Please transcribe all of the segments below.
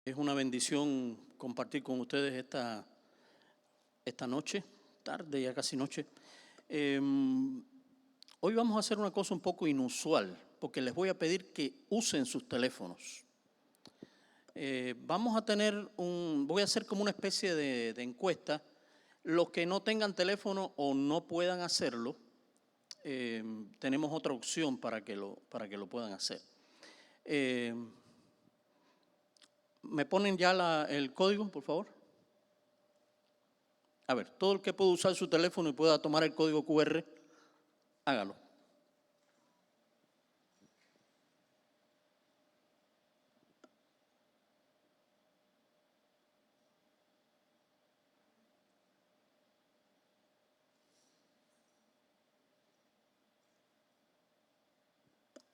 Es una bendición compartir con ustedes esta noche, tarde, ya casi noche. Hoy vamos a hacer una cosa un poco inusual, porque les voy a pedir que usen sus teléfonos. Voy a hacer como una especie de encuesta. Los que no tengan teléfono o no puedan hacerlo, tenemos otra opción para que lo puedan hacer. ¿Me ponen ya el código, por favor? A ver, todo el que pueda usar su teléfono y pueda tomar el código QR, hágalo.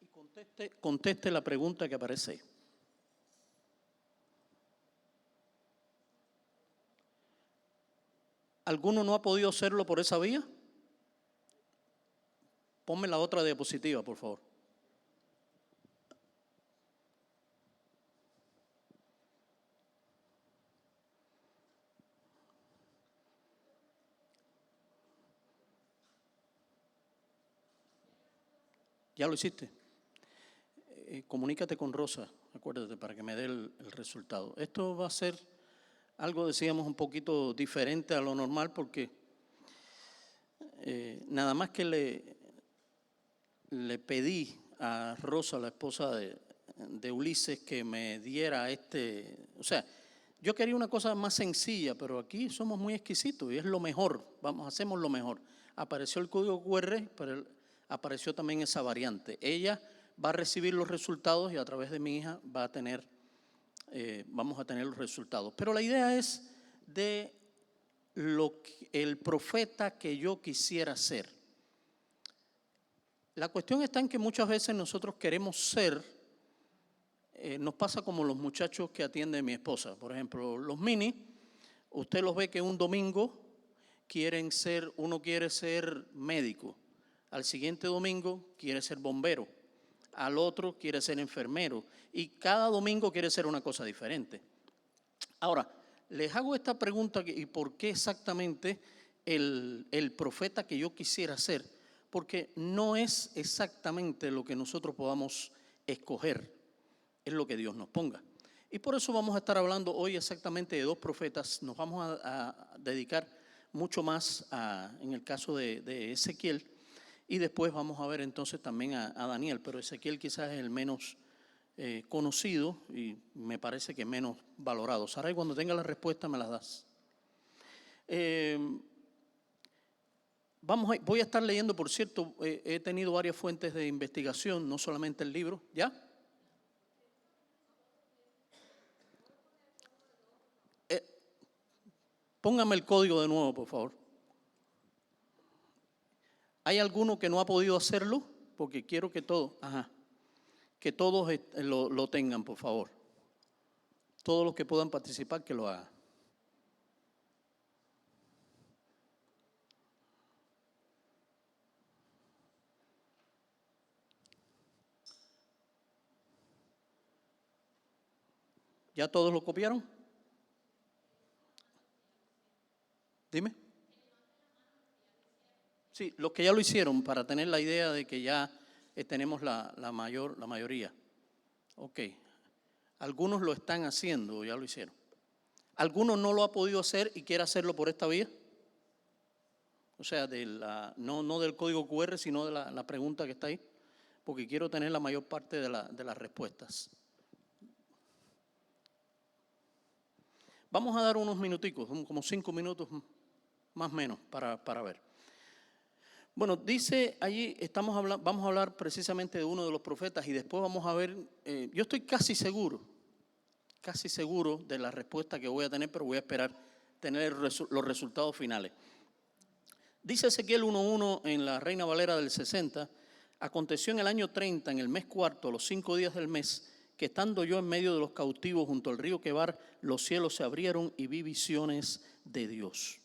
Y conteste la pregunta que aparece ahí. ¿Alguno no ha podido hacerlo por esa vía? Ponme la otra diapositiva, por favor. ¿Ya lo hiciste? Comunícate con Rosa, acuérdate, para que me dé el resultado. Esto va a ser algo, decíamos, un poquito diferente a lo normal, porque nada más que le pedí a Rosa, la esposa de Ulises, que me diera o sea, yo quería una cosa más sencilla, pero aquí somos muy exquisitos y es lo mejor, hacemos lo mejor. Apareció el código QR, pero apareció también esa variante. Ella va a recibir los resultados y a través de mi hija vamos a tener los resultados. Pero la idea es de el profeta que yo quisiera ser. La cuestión está en que muchas veces nosotros queremos ser, nos pasa como los muchachos que atiende mi esposa. Por ejemplo, los mini, usted los ve que un domingo uno quiere ser médico, al siguiente domingo quiere ser bombero, al otro quiere ser enfermero y cada domingo quiere ser una cosa diferente. Ahora, les hago esta pregunta, ¿y por qué exactamente el profeta que yo quisiera ser? Porque no es exactamente lo que nosotros podamos escoger, es lo que Dios nos ponga. Y por eso vamos a estar hablando hoy exactamente de dos profetas. Nos vamos a dedicar mucho más en el caso de Ezequiel, y después vamos a ver entonces también a Daniel, pero Ezequiel quizás es el menos conocido y me parece que menos valorado. Saray, cuando tenga la respuesta me las das. Voy a estar leyendo, por cierto, he tenido varias fuentes de investigación, no solamente el libro. ¿Ya? Póngame el código de nuevo, por favor. ¿Hay alguno que no ha podido hacerlo? Porque quiero que todos lo tengan, por favor. Todos los que puedan participar, que lo hagan. ¿Ya todos lo copiaron? Dime. Sí, los que ya lo hicieron, para tener la idea de que ya tenemos la mayoría. Ok. Algunos lo están haciendo, ya lo hicieron. ¿Alguno no lo ha podido hacer y quiere hacerlo por esta vía? O sea, no del código QR, sino de la pregunta que está ahí, porque quiero tener la mayor parte de las respuestas. Vamos a dar unos minuticos, como 5 minutos más o menos, para ver. Bueno, dice allí, vamos a hablar precisamente de uno de los profetas y después vamos a ver, yo estoy casi seguro de la respuesta que voy a tener, pero voy a esperar tener los resultados finales. Dice Ezequiel 1:1 en la Reina Valera del 60, aconteció en el año 30, en el mes cuarto, a los 5 días del mes, que estando yo en medio de los cautivos junto al río Quebar, los cielos se abrieron y vi visiones de Dios.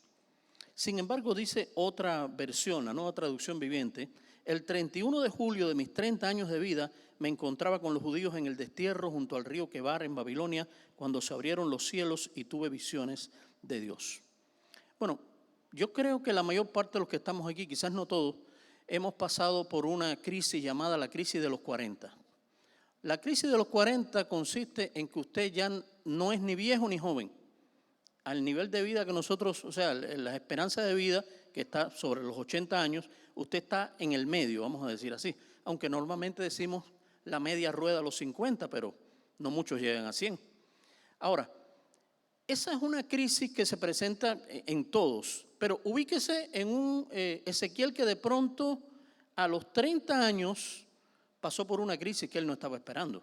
Sin embargo, dice otra versión, la Nueva Traducción Viviente, El 31 de julio de mis 30 años de vida me encontraba con los judíos en el destierro junto al río Quebar en Babilonia, cuando se abrieron los cielos y tuve visiones de Dios. Bueno, yo creo que la mayor parte de los que estamos aquí, quizás no todos, hemos pasado por una crisis llamada la crisis de los 40. La crisis de los 40 consiste en que usted ya no es ni viejo ni joven. Al nivel de vida que nosotros, o sea, la esperanza de vida que está sobre los 80 años, usted está en el medio, vamos a decir así. Aunque normalmente decimos la media rueda a los 50, pero no muchos llegan a 100. Ahora, esa es una crisis que se presenta en todos, pero ubíquese en un Ezequiel que de pronto a los 30 años pasó por una crisis que él no estaba esperando.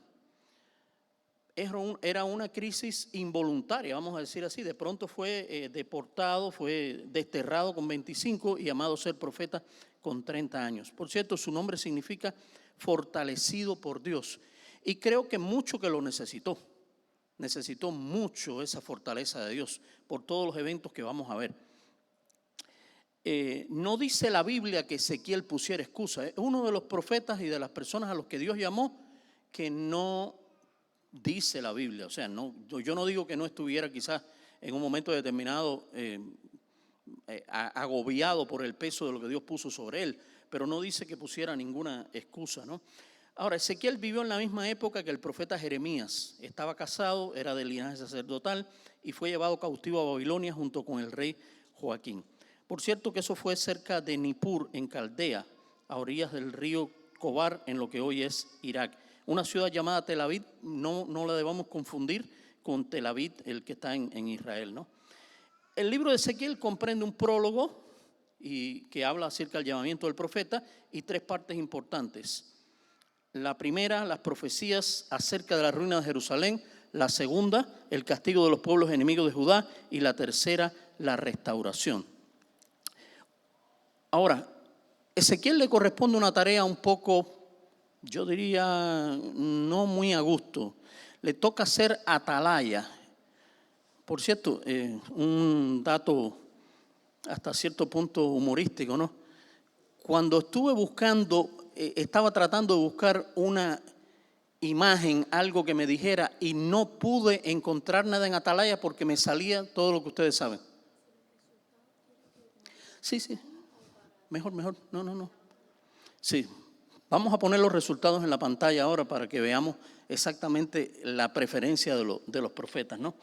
Era una crisis involuntaria, vamos a decir así. De pronto fue deportado, fue desterrado con 25 y llamado a ser profeta con 30 años. Por cierto, su nombre significa fortalecido por Dios. Y creo que mucho que lo necesitó. Necesitó mucho esa fortaleza de Dios por todos los eventos que vamos a ver. No dice la Biblia que Ezequiel pusiera excusa. Es uno de los profetas y de las personas a los que Dios llamó que no dice la Biblia. O sea, yo no digo que no estuviera quizás en un momento determinado agobiado por el peso de lo que Dios puso sobre él, pero no dice que pusiera ninguna excusa, ¿no? Ahora, Ezequiel vivió en la misma época que el profeta Jeremías. Estaba casado, era del linaje sacerdotal y fue llevado cautivo a Babilonia junto con el rey Joaquín. Por cierto que eso fue cerca de Nippur, en Caldea, a orillas del río Quebar, en lo que hoy es Irak. Una ciudad llamada Tel Aviv, no la debamos confundir con Tel Aviv, el que está en Israel, ¿no? El libro de Ezequiel comprende un prólogo y que habla acerca del llamamiento del profeta y 3 partes importantes. La primera, las profecías acerca de la ruina de Jerusalén. La segunda, el castigo de los pueblos enemigos de Judá. Y la tercera, la restauración. Ahora, Ezequiel le corresponde una tarea un poco, yo diría, no muy a gusto. Le toca ser atalaya. Por cierto, un dato hasta cierto punto humorístico, ¿no? Cuando estuve buscando, estaba tratando de buscar una imagen, algo que me dijera, y no pude encontrar nada en atalaya porque me salía todo lo que ustedes saben. Sí, mejor, no. Sí, vamos a poner los resultados en la pantalla ahora para que veamos exactamente la preferencia de los profetas, ¿no?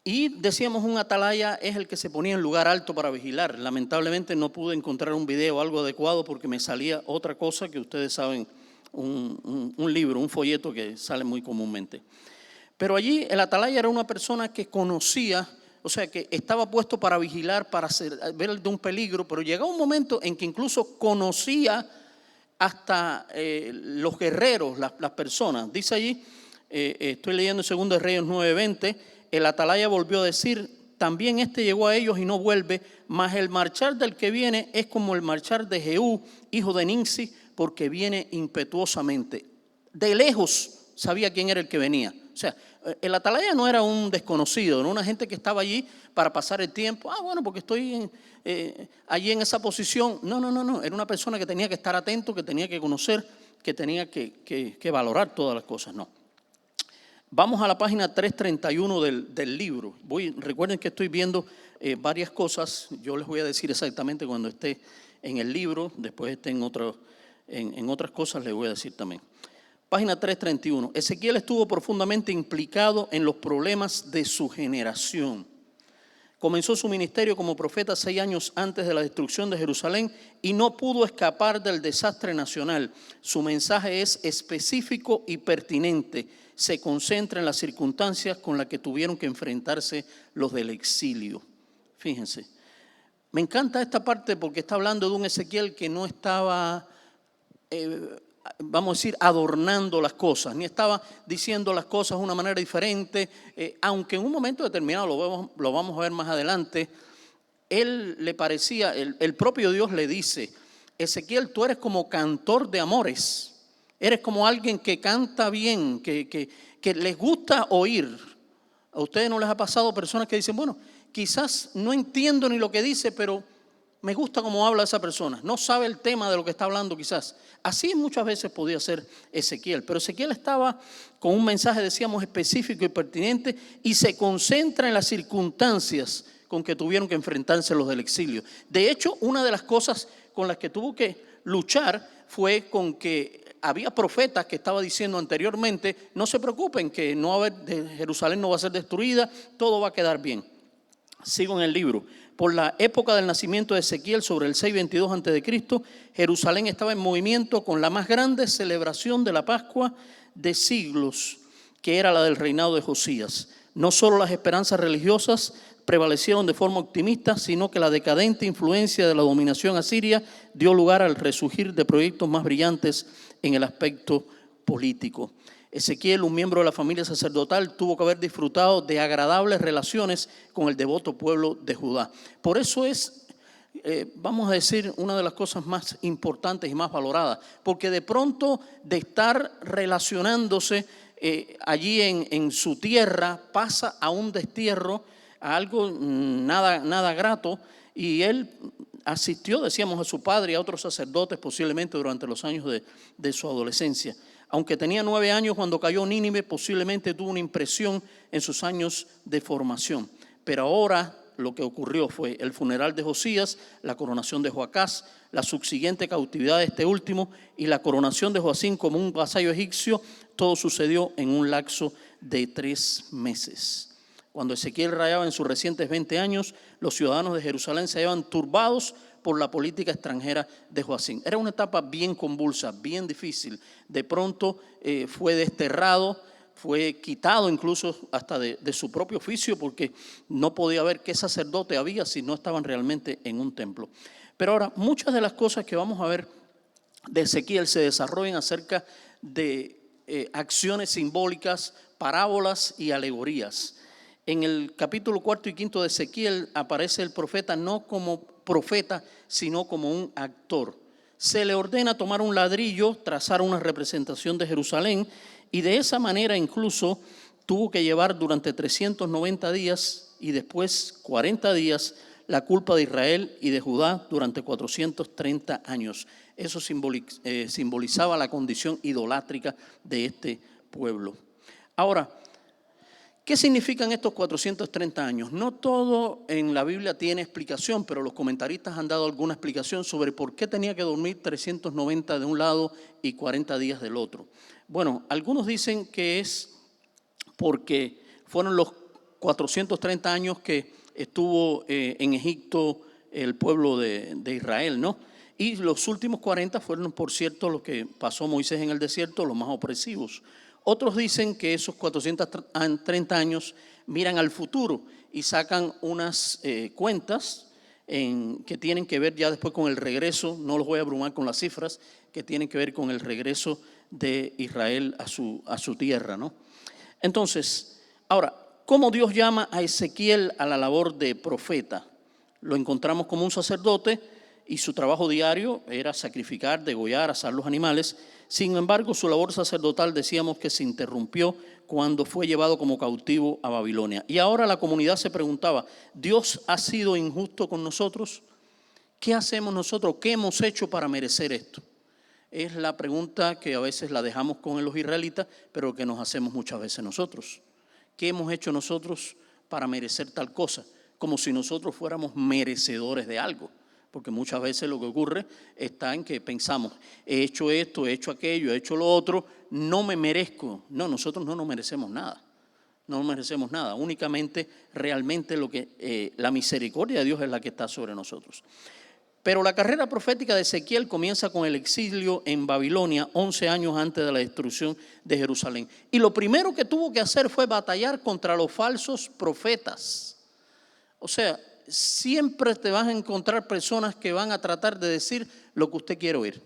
Y decíamos, un atalaya es el que se ponía en lugar alto para vigilar. Lamentablemente no pude encontrar un video o algo adecuado porque me salía otra cosa que ustedes saben, un libro, un folleto que sale muy comúnmente. Pero allí el atalaya era una persona que conocía, o sea, que estaba puesto para vigilar, para ver de un peligro, pero llegaba un momento en que incluso conocía hasta los guerreros, las personas. Dice allí, estoy leyendo en 2 Reyes 9:20, el atalaya volvió a decir, también llegó a ellos y no vuelve, mas el marchar del que viene es como el marchar de Jehú, hijo de Nimsi, porque viene impetuosamente. De lejos sabía quién era el que venía. O sea, el atalaya no era un desconocido, no una gente que estaba allí para pasar el tiempo. Bueno, porque estoy allí en esa posición. No. Era una persona que tenía que estar atento, que tenía que conocer, que tenía que valorar todas las cosas. No. Vamos a la página 331 del libro. Recuerden que estoy viendo varias cosas. Yo les voy a decir exactamente cuando esté en el libro. Después esté en otras cosas, les voy a decir también. Página 331. Ezequiel estuvo profundamente implicado en los problemas de su generación. Comenzó su ministerio como profeta 6 años antes de la destrucción de Jerusalén y no pudo escapar del desastre nacional. Su mensaje es específico y pertinente. Se concentra en las circunstancias con las que tuvieron que enfrentarse los del exilio. Fíjense, me encanta esta parte porque está hablando de un Ezequiel que no estaba, vamos a decir, adornando las cosas, ni estaba diciendo las cosas de una manera diferente, aunque en un momento determinado, lo vamos a ver más adelante, él le parecía, el propio Dios le dice, Ezequiel, tú eres como cantor de amores. Eres como alguien que canta bien, que les gusta oír. ¿A ustedes no les ha pasado personas que dicen, bueno, quizás no entiendo ni lo que dice, pero me gusta cómo habla esa persona, no sabe el tema de lo que está hablando quizás. Así muchas veces podía ser Ezequiel, pero Ezequiel estaba con un mensaje, decíamos, específico y pertinente y se concentra en las circunstancias con que tuvieron que enfrentarse los del exilio. De hecho, una de las cosas con las que tuvo que luchar fue con que había profetas que estaba diciendo anteriormente, no se preocupen que Jerusalén no va a ser destruida, todo va a quedar bien. Sigo en el libro. Por la época del nacimiento de Ezequiel, sobre el 622 a.C., Jerusalén estaba en movimiento con la más grande celebración de la Pascua de siglos, que era la del reinado de Josías. No solo las esperanzas religiosas prevalecieron de forma optimista, sino que la decadente influencia de la dominación asiria dio lugar al resurgir de proyectos más brillantes en el aspecto político. Ezequiel, un miembro de la familia sacerdotal, tuvo que haber disfrutado de agradables relaciones con el devoto pueblo de Judá. Por eso es, vamos a decir, una de las cosas más importantes y más valoradas, porque de pronto de estar relacionándose allí en su tierra, pasa a un destierro, a algo nada grato, y él asistió, decíamos, a su padre y a otros sacerdotes posiblemente durante los años de su adolescencia. Aunque tenía 9 años cuando cayó Nínive, posiblemente tuvo una impresión en sus años de formación. Pero ahora lo que ocurrió fue el funeral de Josías, la coronación de Joacás, la subsiguiente cautividad de este último y la coronación de Joacín como un vasallo egipcio. Todo sucedió en un lapso de 3 meses. Cuando Ezequiel rayaba en sus recientes 20 años, los ciudadanos de Jerusalén se hallaban turbados por la política extranjera de Joacín. Era una etapa bien convulsa, bien difícil. De pronto fue desterrado, fue quitado incluso hasta de su propio oficio, porque no podía ver qué sacerdote había si no estaban realmente en un templo. Pero ahora, muchas de las cosas que vamos a ver de Ezequiel se desarrollan acerca de acciones simbólicas, parábolas y alegorías. En el capítulo 4 y 5 de Ezequiel aparece el profeta no como profeta, sino como un actor. Se le ordena tomar un ladrillo, trazar una representación de Jerusalén, y de esa manera incluso tuvo que llevar durante 390 días y después 40 días la culpa de Israel y de Judá durante 430 años. Eso simbolizaba la condición idolátrica de este pueblo. Ahora, ¿qué significan estos 430 años? No todo en la Biblia tiene explicación, pero los comentaristas han dado alguna explicación sobre por qué tenía que dormir 390 de un lado y 40 días del otro. Bueno, algunos dicen que es porque fueron los 430 años que estuvo en Egipto el pueblo de Israel, ¿no? Y los últimos 40 fueron, por cierto, los que pasó Moisés en el desierto, los más opresivos. Otros dicen que esos 430 años miran al futuro y sacan unas cuentas que tienen que ver ya después con el regreso, no los voy a abrumar con las cifras, que tienen que ver con el regreso de Israel a su tierra, ¿no? Entonces, ahora, ¿cómo Dios llama a Ezequiel a la labor de profeta? Lo encontramos como un sacerdote y su trabajo diario era sacrificar, degollar, asar los animales. Sin embargo, su labor sacerdotal decíamos que se interrumpió cuando fue llevado como cautivo a Babilonia. Y ahora la comunidad se preguntaba, ¿Dios ha sido injusto con nosotros? ¿Qué hacemos nosotros? ¿Qué hemos hecho para merecer esto? Es la pregunta que a veces la dejamos con los israelitas, pero que nos hacemos muchas veces nosotros. ¿Qué hemos hecho nosotros para merecer tal cosa? Como si nosotros fuéramos merecedores de algo. Porque muchas veces lo que ocurre está en que pensamos, he hecho esto, he hecho aquello, he hecho lo otro, no me merezco. No, nosotros no nos merecemos nada. No nos merecemos nada. Únicamente, realmente la misericordia de Dios es la que está sobre nosotros. Pero la carrera profética de Ezequiel comienza con el exilio en Babilonia 11 años antes de la destrucción de Jerusalén. Y lo primero que tuvo que hacer fue batallar contra los falsos profetas. O sea, siempre te vas a encontrar personas que van a tratar de decir lo que usted quiere oír.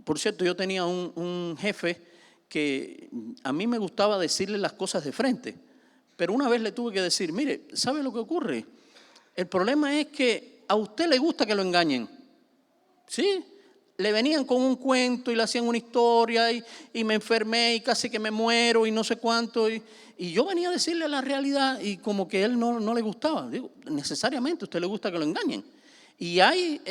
Por cierto, yo tenía un jefe que a mí me gustaba decirle las cosas de frente, pero una vez le tuve que decir, mire, ¿sabe lo que ocurre? El problema es que a usted le gusta que lo engañen, ¿sí? Le venían con un cuento y le hacían una historia y me enfermé y casi que me muero y no sé cuánto. Y yo venía a decirle la realidad y como que a él no le gustaba. Digo, necesariamente a usted le gusta que lo engañen. Y hay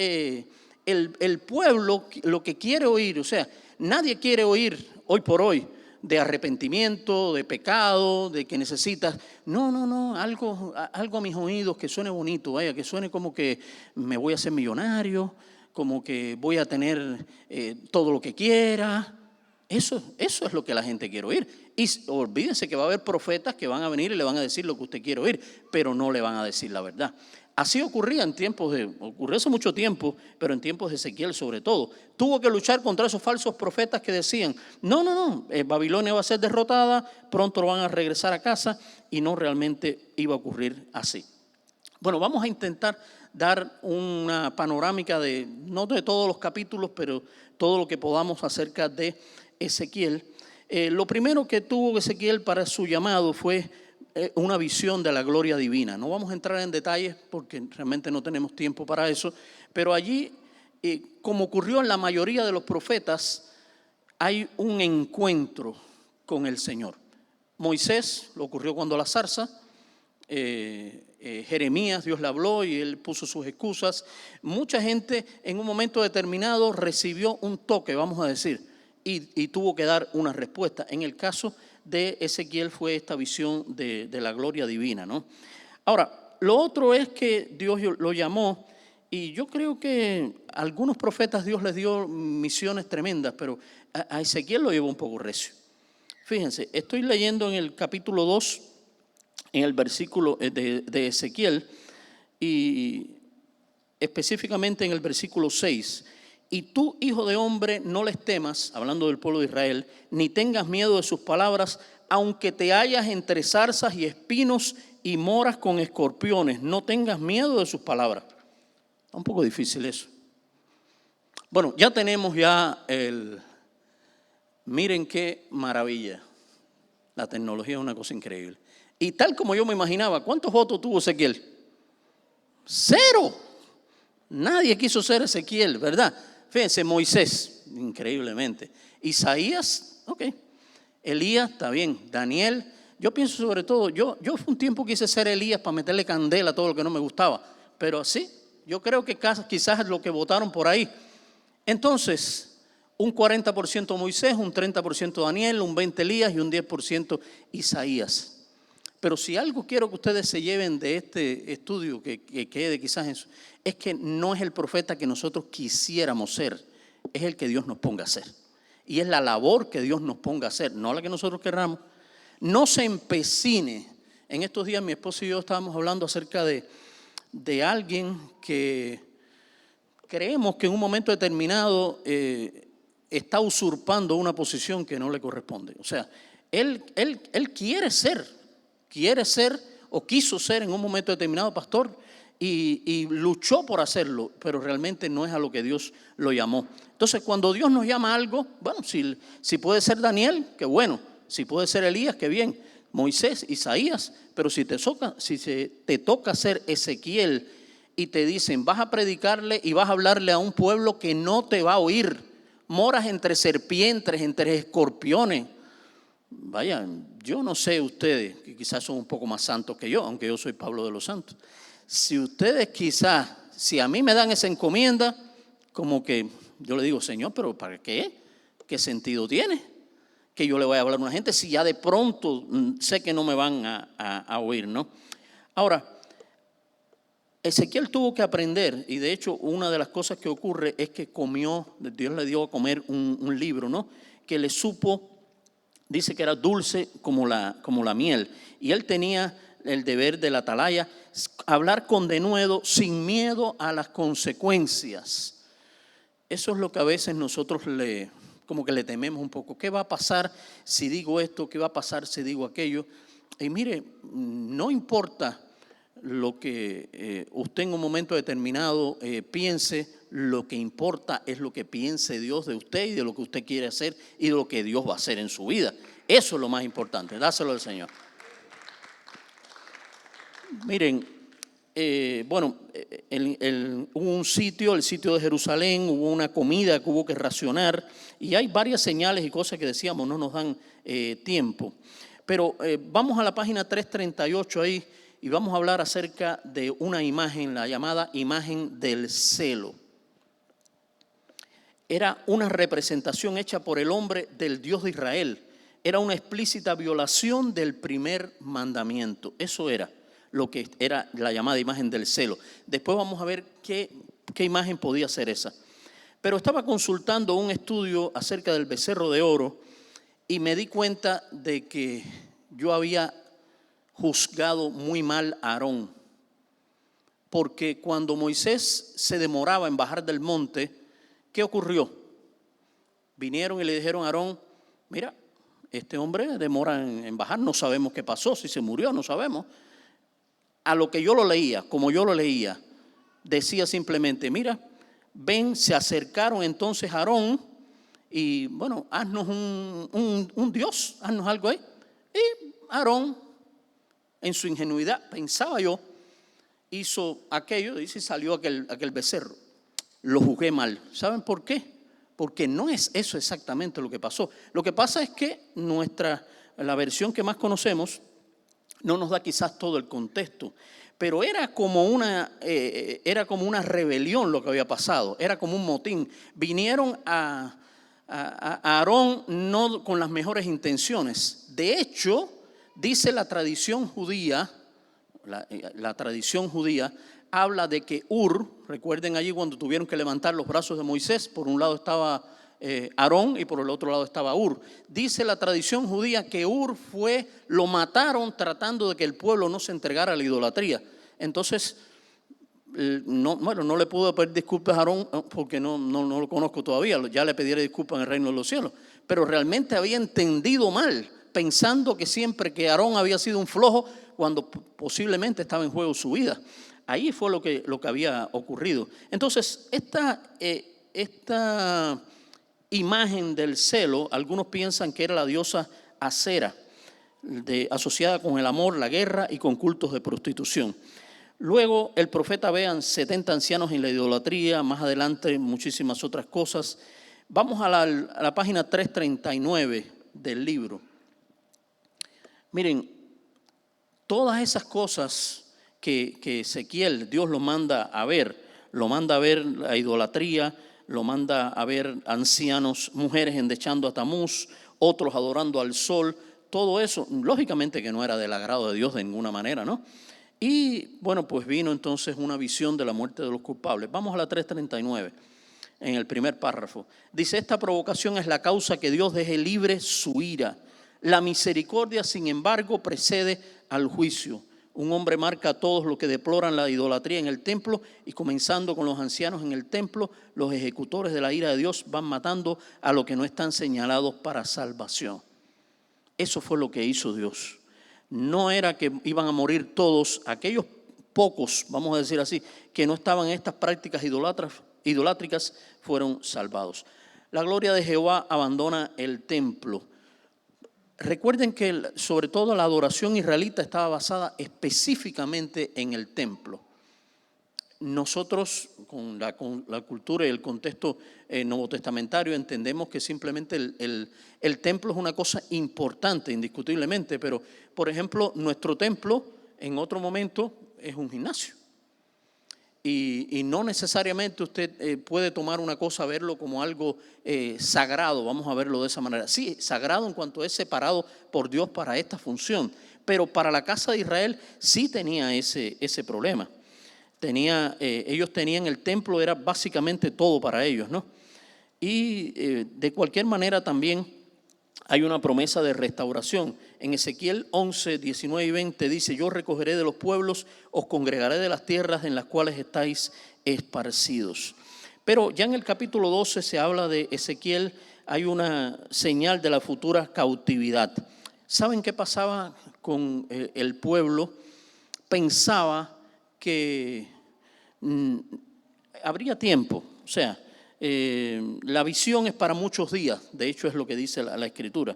el pueblo lo que quiere oír, o sea, nadie quiere oír hoy por hoy de arrepentimiento, de pecado, de que necesitas. No, algo a mis oídos que suene bonito, vaya, que suene como que me voy a hacer millonario, como que voy a tener todo lo que quiera. Eso es lo que la gente quiere oír. Y olvídense que va a haber profetas que van a venir y le van a decir lo que usted quiere oír, pero no le van a decir la verdad. Así ocurrió hace mucho tiempo, pero en tiempos de Ezequiel sobre todo. Tuvo que luchar contra esos falsos profetas que decían, no, Babilonia va a ser derrotada, pronto van a regresar a casa, y no realmente iba a ocurrir así. Bueno, vamos a intentar dar una panorámica no de todos los capítulos, pero todo lo que podamos acerca de Ezequiel. Lo primero que tuvo Ezequiel para su llamado fue una visión de la gloria divina. No vamos a entrar en detalles porque realmente no tenemos tiempo para eso, pero allí, como ocurrió en la mayoría de los profetas, hay un encuentro con el Señor. Moisés, lo ocurrió cuando la zarza, Jeremías, Dios le habló y él puso sus excusas. Mucha gente en un momento determinado recibió un toque, vamos a decir, y tuvo que dar una respuesta. En el caso de Ezequiel fue esta visión de la gloria divina, ¿no? Ahora, lo otro es que Dios lo llamó, y yo creo que a algunos profetas Dios les dio misiones tremendas, pero a Ezequiel lo llevó un poco recio. Fíjense, estoy leyendo en el capítulo 2, en el versículo de Ezequiel, y específicamente en el versículo 6. Y tú, hijo de hombre, no les temas, hablando del pueblo de Israel, ni tengas miedo de sus palabras, aunque te hallas entre zarzas y espinos y moras con escorpiones. No tengas miedo de sus palabras. Está un poco difícil eso. Bueno, ya tenemos miren qué maravilla. La tecnología es una cosa increíble. Y tal como yo me imaginaba, ¿cuántos votos tuvo Ezequiel? 0. Nadie quiso ser Ezequiel, ¿verdad? Fíjense, Moisés, increíblemente. Isaías, ok. Elías, está bien. Daniel, yo pienso sobre todo, yo un tiempo quise ser Elías para meterle candela a todo lo que no me gustaba. Pero así, yo creo que quizás es lo que votaron por ahí. Entonces, un 40% Moisés, un 30% Daniel, un 20% Elías y un 10% Isaías. Pero si algo quiero que ustedes se lleven de este estudio, que quede quizás en es que no es el profeta que nosotros quisiéramos ser, es el que Dios nos ponga a hacer. Y es la labor que Dios nos ponga a hacer, no la que nosotros querramos. No se empecine. En estos días mi esposo y yo estábamos hablando acerca de alguien que creemos que en un momento determinado está usurpando una posición que no le corresponde. O sea, él quiere ser o quiso ser en un momento determinado pastor y luchó por hacerlo, pero realmente no es a lo que Dios lo llamó. Entonces, cuando Dios nos llama a algo, bueno, si puede ser Daniel, qué bueno. Si puede ser Elías, qué bien. Moisés, Isaías, pero si te toca ser Ezequiel y te dicen, vas a predicarle y vas a hablarle a un pueblo que no te va a oír, moras entre serpientes, entre escorpiones. Vaya, yo no sé ustedes, que quizás son un poco más santos que yo, aunque yo soy Pablo de los Santos. Si ustedes quizás, si a mí me dan esa encomienda, como que yo le digo, Señor, pero ¿para qué? ¿Qué sentido tiene que yo le vaya a hablar a una gente si ya de pronto sé que no me van a oír, ¿no? Ahora, Ezequiel tuvo que aprender, y de hecho una de las cosas que ocurre es que Dios le dio a comer un libro, ¿no? Que le supo, dice que era dulce como la miel, y él tenía el deber de la atalaya, hablar con denuedo, sin miedo a las consecuencias. Eso es lo que a veces nosotros como que le tememos un poco. ¿Qué va a pasar si digo esto? ¿Qué va a pasar si digo aquello? Y mire, no importa lo que usted en un momento determinado piense, lo que importa es lo que piense Dios de usted y de lo que usted quiere hacer y de lo que Dios va a hacer en su vida. Eso es lo más importante, dáselo al Señor. Miren, hubo un sitio, el sitio de Jerusalén, hubo una comida que hubo que racionar y hay varias señales y cosas que decíamos no nos dan tiempo. Pero vamos a la página 338 ahí y vamos a hablar acerca de una imagen, la llamada imagen del celo. Era una representación hecha por el hombre del Dios de Israel. Era una explícita violación del primer mandamiento. Eso era lo que era la llamada imagen del celo. Después vamos a ver qué imagen podía ser esa. Pero estaba consultando un estudio acerca del becerro de oro y me di cuenta de que yo había juzgado muy mal a Aarón. Porque cuando Moisés se demoraba en bajar del monte, ¿qué ocurrió? Vinieron y le dijeron a Aarón, mira, este hombre demora en bajar, no sabemos qué pasó, si se murió, no sabemos. A lo que yo lo leía, como yo lo leía, decía simplemente, mira, ven, se acercaron entonces a Aarón y bueno, haznos un Dios, haznos algo ahí. Y Aarón, en su ingenuidad, pensaba yo, hizo aquello y salió aquel becerro. Lo juzgué mal. ¿Saben por qué? Porque no es eso exactamente lo que pasó. Lo que pasa es que la versión que más conocemos no nos da quizás todo el contexto, pero era como una rebelión lo que había pasado, era como un motín. Vinieron a Aarón no con las mejores intenciones. De hecho, dice la tradición judía, la tradición judía habla de que recuerden allí cuando tuvieron que levantar los brazos de Moisés, por un lado estaba Aarón y por el otro lado estaba Dice la tradición judía que lo mataron tratando de que el pueblo no se entregara a la idolatría. Entonces, no le pude pedir disculpas a Aarón porque no lo conozco todavía, ya le pediré disculpas en el reino de los cielos, pero realmente había entendido mal, pensando que siempre que Aarón había sido un flojo, cuando posiblemente estaba en juego su vida. Ahí fue lo que había ocurrido. Entonces, esta imagen del celo, algunos piensan que era la diosa Acera, asociada con el amor, la guerra y con cultos de prostitución. Luego el profeta vean 70 ancianos en la idolatría, más adelante muchísimas otras cosas. Vamos a la página 339 del libro. Miren, todas esas cosas que Ezequiel, Dios lo manda a ver la idolatría, lo manda a ver ancianos, mujeres endechando a Tamuz, otros adorando al sol, todo eso, lógicamente que no era del agrado de Dios de ninguna manera, ¿no? Y bueno, pues vino entonces una visión de la muerte de los culpables. Vamos a la 339, en el primer párrafo. Dice, esta provocación es la causa que Dios deje libre su ira. La misericordia, sin embargo, precede al juicio. Un hombre marca a todos los que deploran la idolatría en el templo y comenzando con los ancianos en el templo, los ejecutores de la ira de Dios van matando a los que no están señalados para salvación. Eso fue lo que hizo Dios. No era que iban a morir todos, aquellos pocos, vamos a decir así, que no estaban en estas prácticas idolátricas fueron salvados. La gloria de Jehová abandona el templo. Recuerden que sobre todo la adoración israelita estaba basada específicamente en el templo. Nosotros con la cultura y el contexto novotestamentario entendemos que simplemente el templo es una cosa importante, indiscutiblemente, pero por ejemplo nuestro templo en otro momento es un gimnasio. Y no necesariamente usted puede tomar una cosa, verlo como algo sagrado, vamos a verlo de esa manera. Sí, sagrado en cuanto es separado por Dios para esta función, pero para la casa de Israel sí tenía ese problema. Ellos tenían el templo, era básicamente todo para ellos, ¿no? Y de cualquier manera también hay una promesa de restauración. En Ezequiel 11, 19 y 20 dice, yo recogeré de los pueblos, os congregaré de las tierras en las cuales estáis esparcidos. Pero ya en el capítulo 12 se habla de Ezequiel, hay una señal de la futura cautividad. ¿Saben qué pasaba con el pueblo? Pensaba que habría tiempo, o sea, la visión es para muchos días, de hecho es lo que dice la Escritura.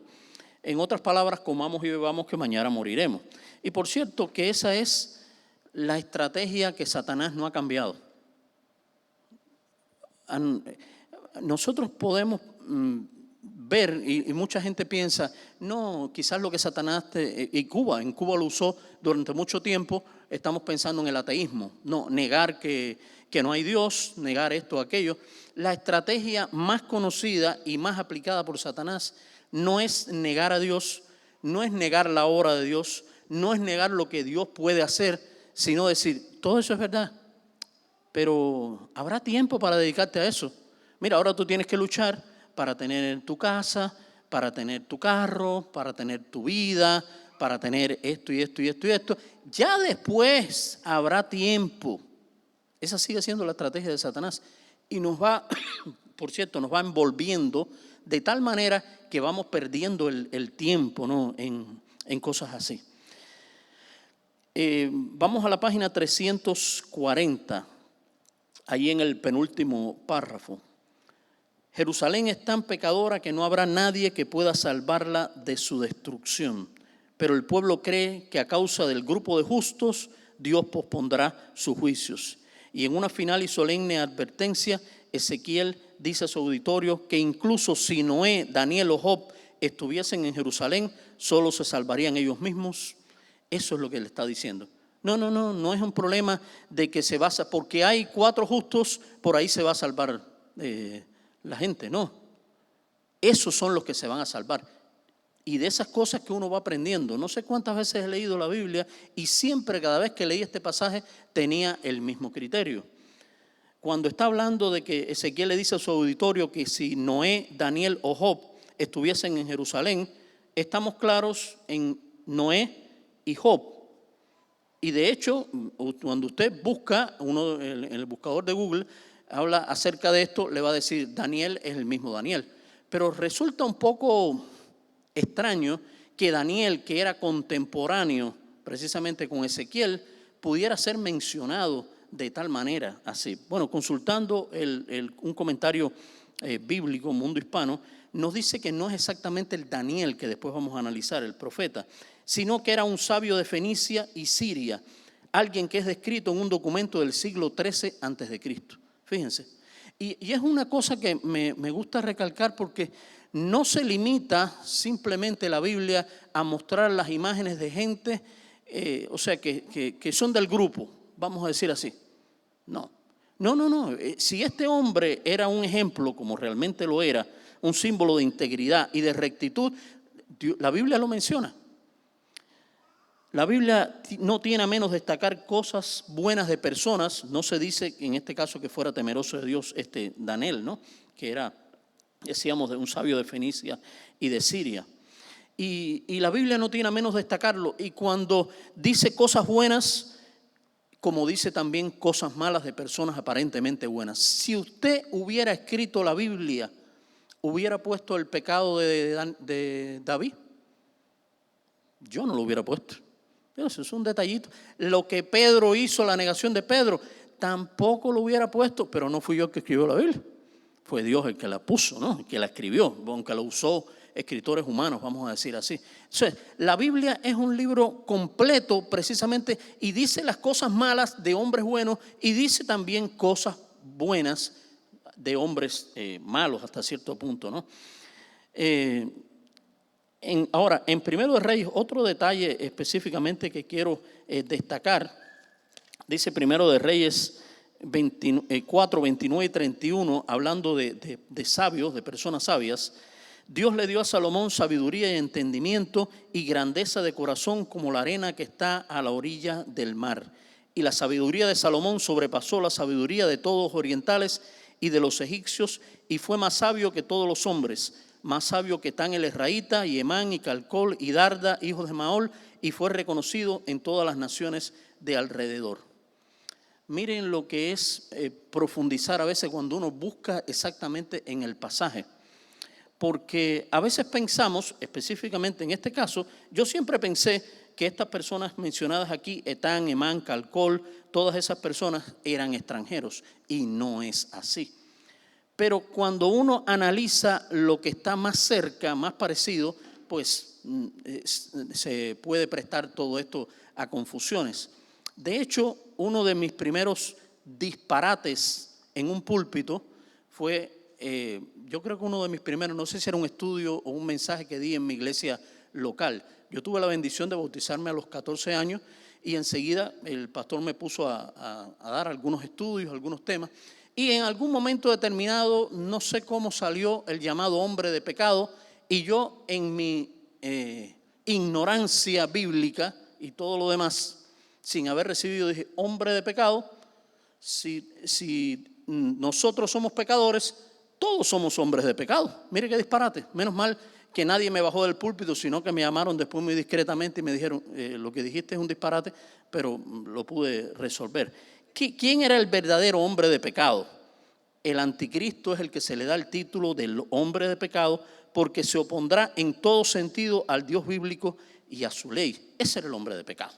En otras palabras, comamos y bebamos que mañana moriremos. Y por cierto que esa es la estrategia que Satanás no ha cambiado. Nosotros podemos ver, y mucha gente piensa, no, quizás lo que Satanás, en Cuba lo usó durante mucho tiempo, estamos pensando en el ateísmo. No, negar que no hay Dios, negar esto o aquello. La estrategia más conocida y más aplicada por Satanás no es negar a Dios, no es negar la obra de Dios, no es negar lo que Dios puede hacer, sino decir, todo eso es verdad, pero ¿habrá tiempo para dedicarte a eso? Mira, ahora tú tienes que luchar para tener tu casa, para tener tu carro, para tener tu vida, para tener esto y esto y esto y esto. Ya después habrá tiempo. Esa sigue siendo la estrategia de Satanás. Y nos va, por cierto, nos va envolviendo de tal manera que vamos perdiendo el tiempo, ¿no? en cosas así. Vamos a la página 340, ahí en el penúltimo párrafo. Jerusalén es tan pecadora que no habrá nadie que pueda salvarla de su destrucción. Pero el pueblo cree que a causa del grupo de justos, Dios pospondrá sus juicios. Y en una final y solemne advertencia, Ezequiel dice a su auditorio que incluso si Noé, Daniel o Job estuviesen en Jerusalén, solo se salvarían ellos mismos. Eso es lo que le está diciendo. No es un problema de que se basa, porque hay 4 justos, por ahí se va a salvar la gente, no. Esos son los que se van a salvar. Y de esas cosas que uno va aprendiendo, no sé cuántas veces he leído la Biblia y siempre, cada vez que leí este pasaje, tenía el mismo criterio. Cuando está hablando de que Ezequiel le dice a su auditorio que si Noé, Daniel o Job estuviesen en Jerusalén, estamos claros en Noé y Job. Y de hecho, cuando usted busca, en el buscador de Google, habla acerca de esto, le va a decir Daniel es el mismo Daniel. Pero resulta un poco extraño que Daniel, que era contemporáneo precisamente con Ezequiel, pudiera ser mencionado de tal manera así. Bueno, consultando un comentario bíblico, Mundo Hispano, nos dice que no es exactamente el Daniel que después vamos a analizar, el profeta, sino que era un sabio de Fenicia y Siria, alguien que es descrito en un documento del siglo XIII a.C. Fíjense. Y es una cosa que me gusta recalcar porque no se limita simplemente la Biblia a mostrar las imágenes de gente, o sea, que son del grupo, vamos a decir así. No. Si este hombre era un ejemplo, como realmente lo era, un símbolo de integridad y de rectitud, la Biblia lo menciona. La Biblia no tiene a menos destacar cosas buenas de personas. No se dice en este caso que fuera temeroso de Dios Daniel, ¿no? Que era, decíamos, de un sabio de Fenicia y de Siria. Y la Biblia no tiene a menos destacarlo. Y cuando dice cosas buenas, como dice también cosas malas de personas aparentemente buenas. Si usted hubiera escrito la Biblia, ¿hubiera puesto el pecado de David? Yo no lo hubiera puesto. Eso es un detallito. Lo que Pedro hizo, la negación de Pedro, tampoco lo hubiera puesto, pero no fui yo el que escribió la Biblia. Fue Dios el que la puso, ¿no? El que la escribió, aunque la usó escritores humanos, vamos a decir así. Entonces, la Biblia es un libro completo precisamente y dice las cosas malas de hombres buenos y dice también cosas buenas de hombres malos hasta cierto punto, ¿no? Ahora, en Primero de Reyes, otro detalle específicamente que quiero destacar, dice Primero de Reyes 4, 29 y 31, hablando de sabios, de personas sabias. Dios le dio a Salomón sabiduría y entendimiento y grandeza de corazón como la arena que está a la orilla del mar. Y la sabiduría de Salomón sobrepasó la sabiduría de todos los orientales y de los egipcios y fue más sabio que todos los hombres, más sabio que Tan el Esraíta, y Emán y Calcol y Darda, hijos de Maol, y fue reconocido en todas las naciones de alrededor. Miren lo que es profundizar a veces cuando uno busca exactamente en el pasaje. Porque a veces pensamos, específicamente en este caso, yo siempre pensé que estas personas mencionadas aquí, Etán, Emán, Calcol, todas esas personas eran extranjeros y no es así. Pero cuando uno analiza lo que está más cerca, más parecido, pues se puede prestar todo esto a confusiones. De hecho, uno de mis primeros disparates en un púlpito fue, yo creo que uno de mis primeros, no sé si era un estudio o un mensaje que di en mi iglesia local. Yo tuve la bendición de bautizarme a los 14 años y enseguida el pastor me puso a dar algunos estudios, algunos temas. Y en algún momento determinado, no sé cómo salió el llamado hombre de pecado, y yo en mi ignorancia bíblica y todo lo demás, sin haber recibido, dije, hombre de pecado, si nosotros somos pecadores, todos somos hombres de pecado. Mire qué disparate. Menos mal que nadie me bajó del púlpito, sino que me llamaron después muy discretamente y me dijeron, lo que dijiste es un disparate, pero lo pude resolver. ¿Quién era el verdadero hombre de pecado? El anticristo es el que se le da el título del hombre de pecado, porque se opondrá en todo sentido al Dios bíblico y a su ley. Ese era el hombre de pecado.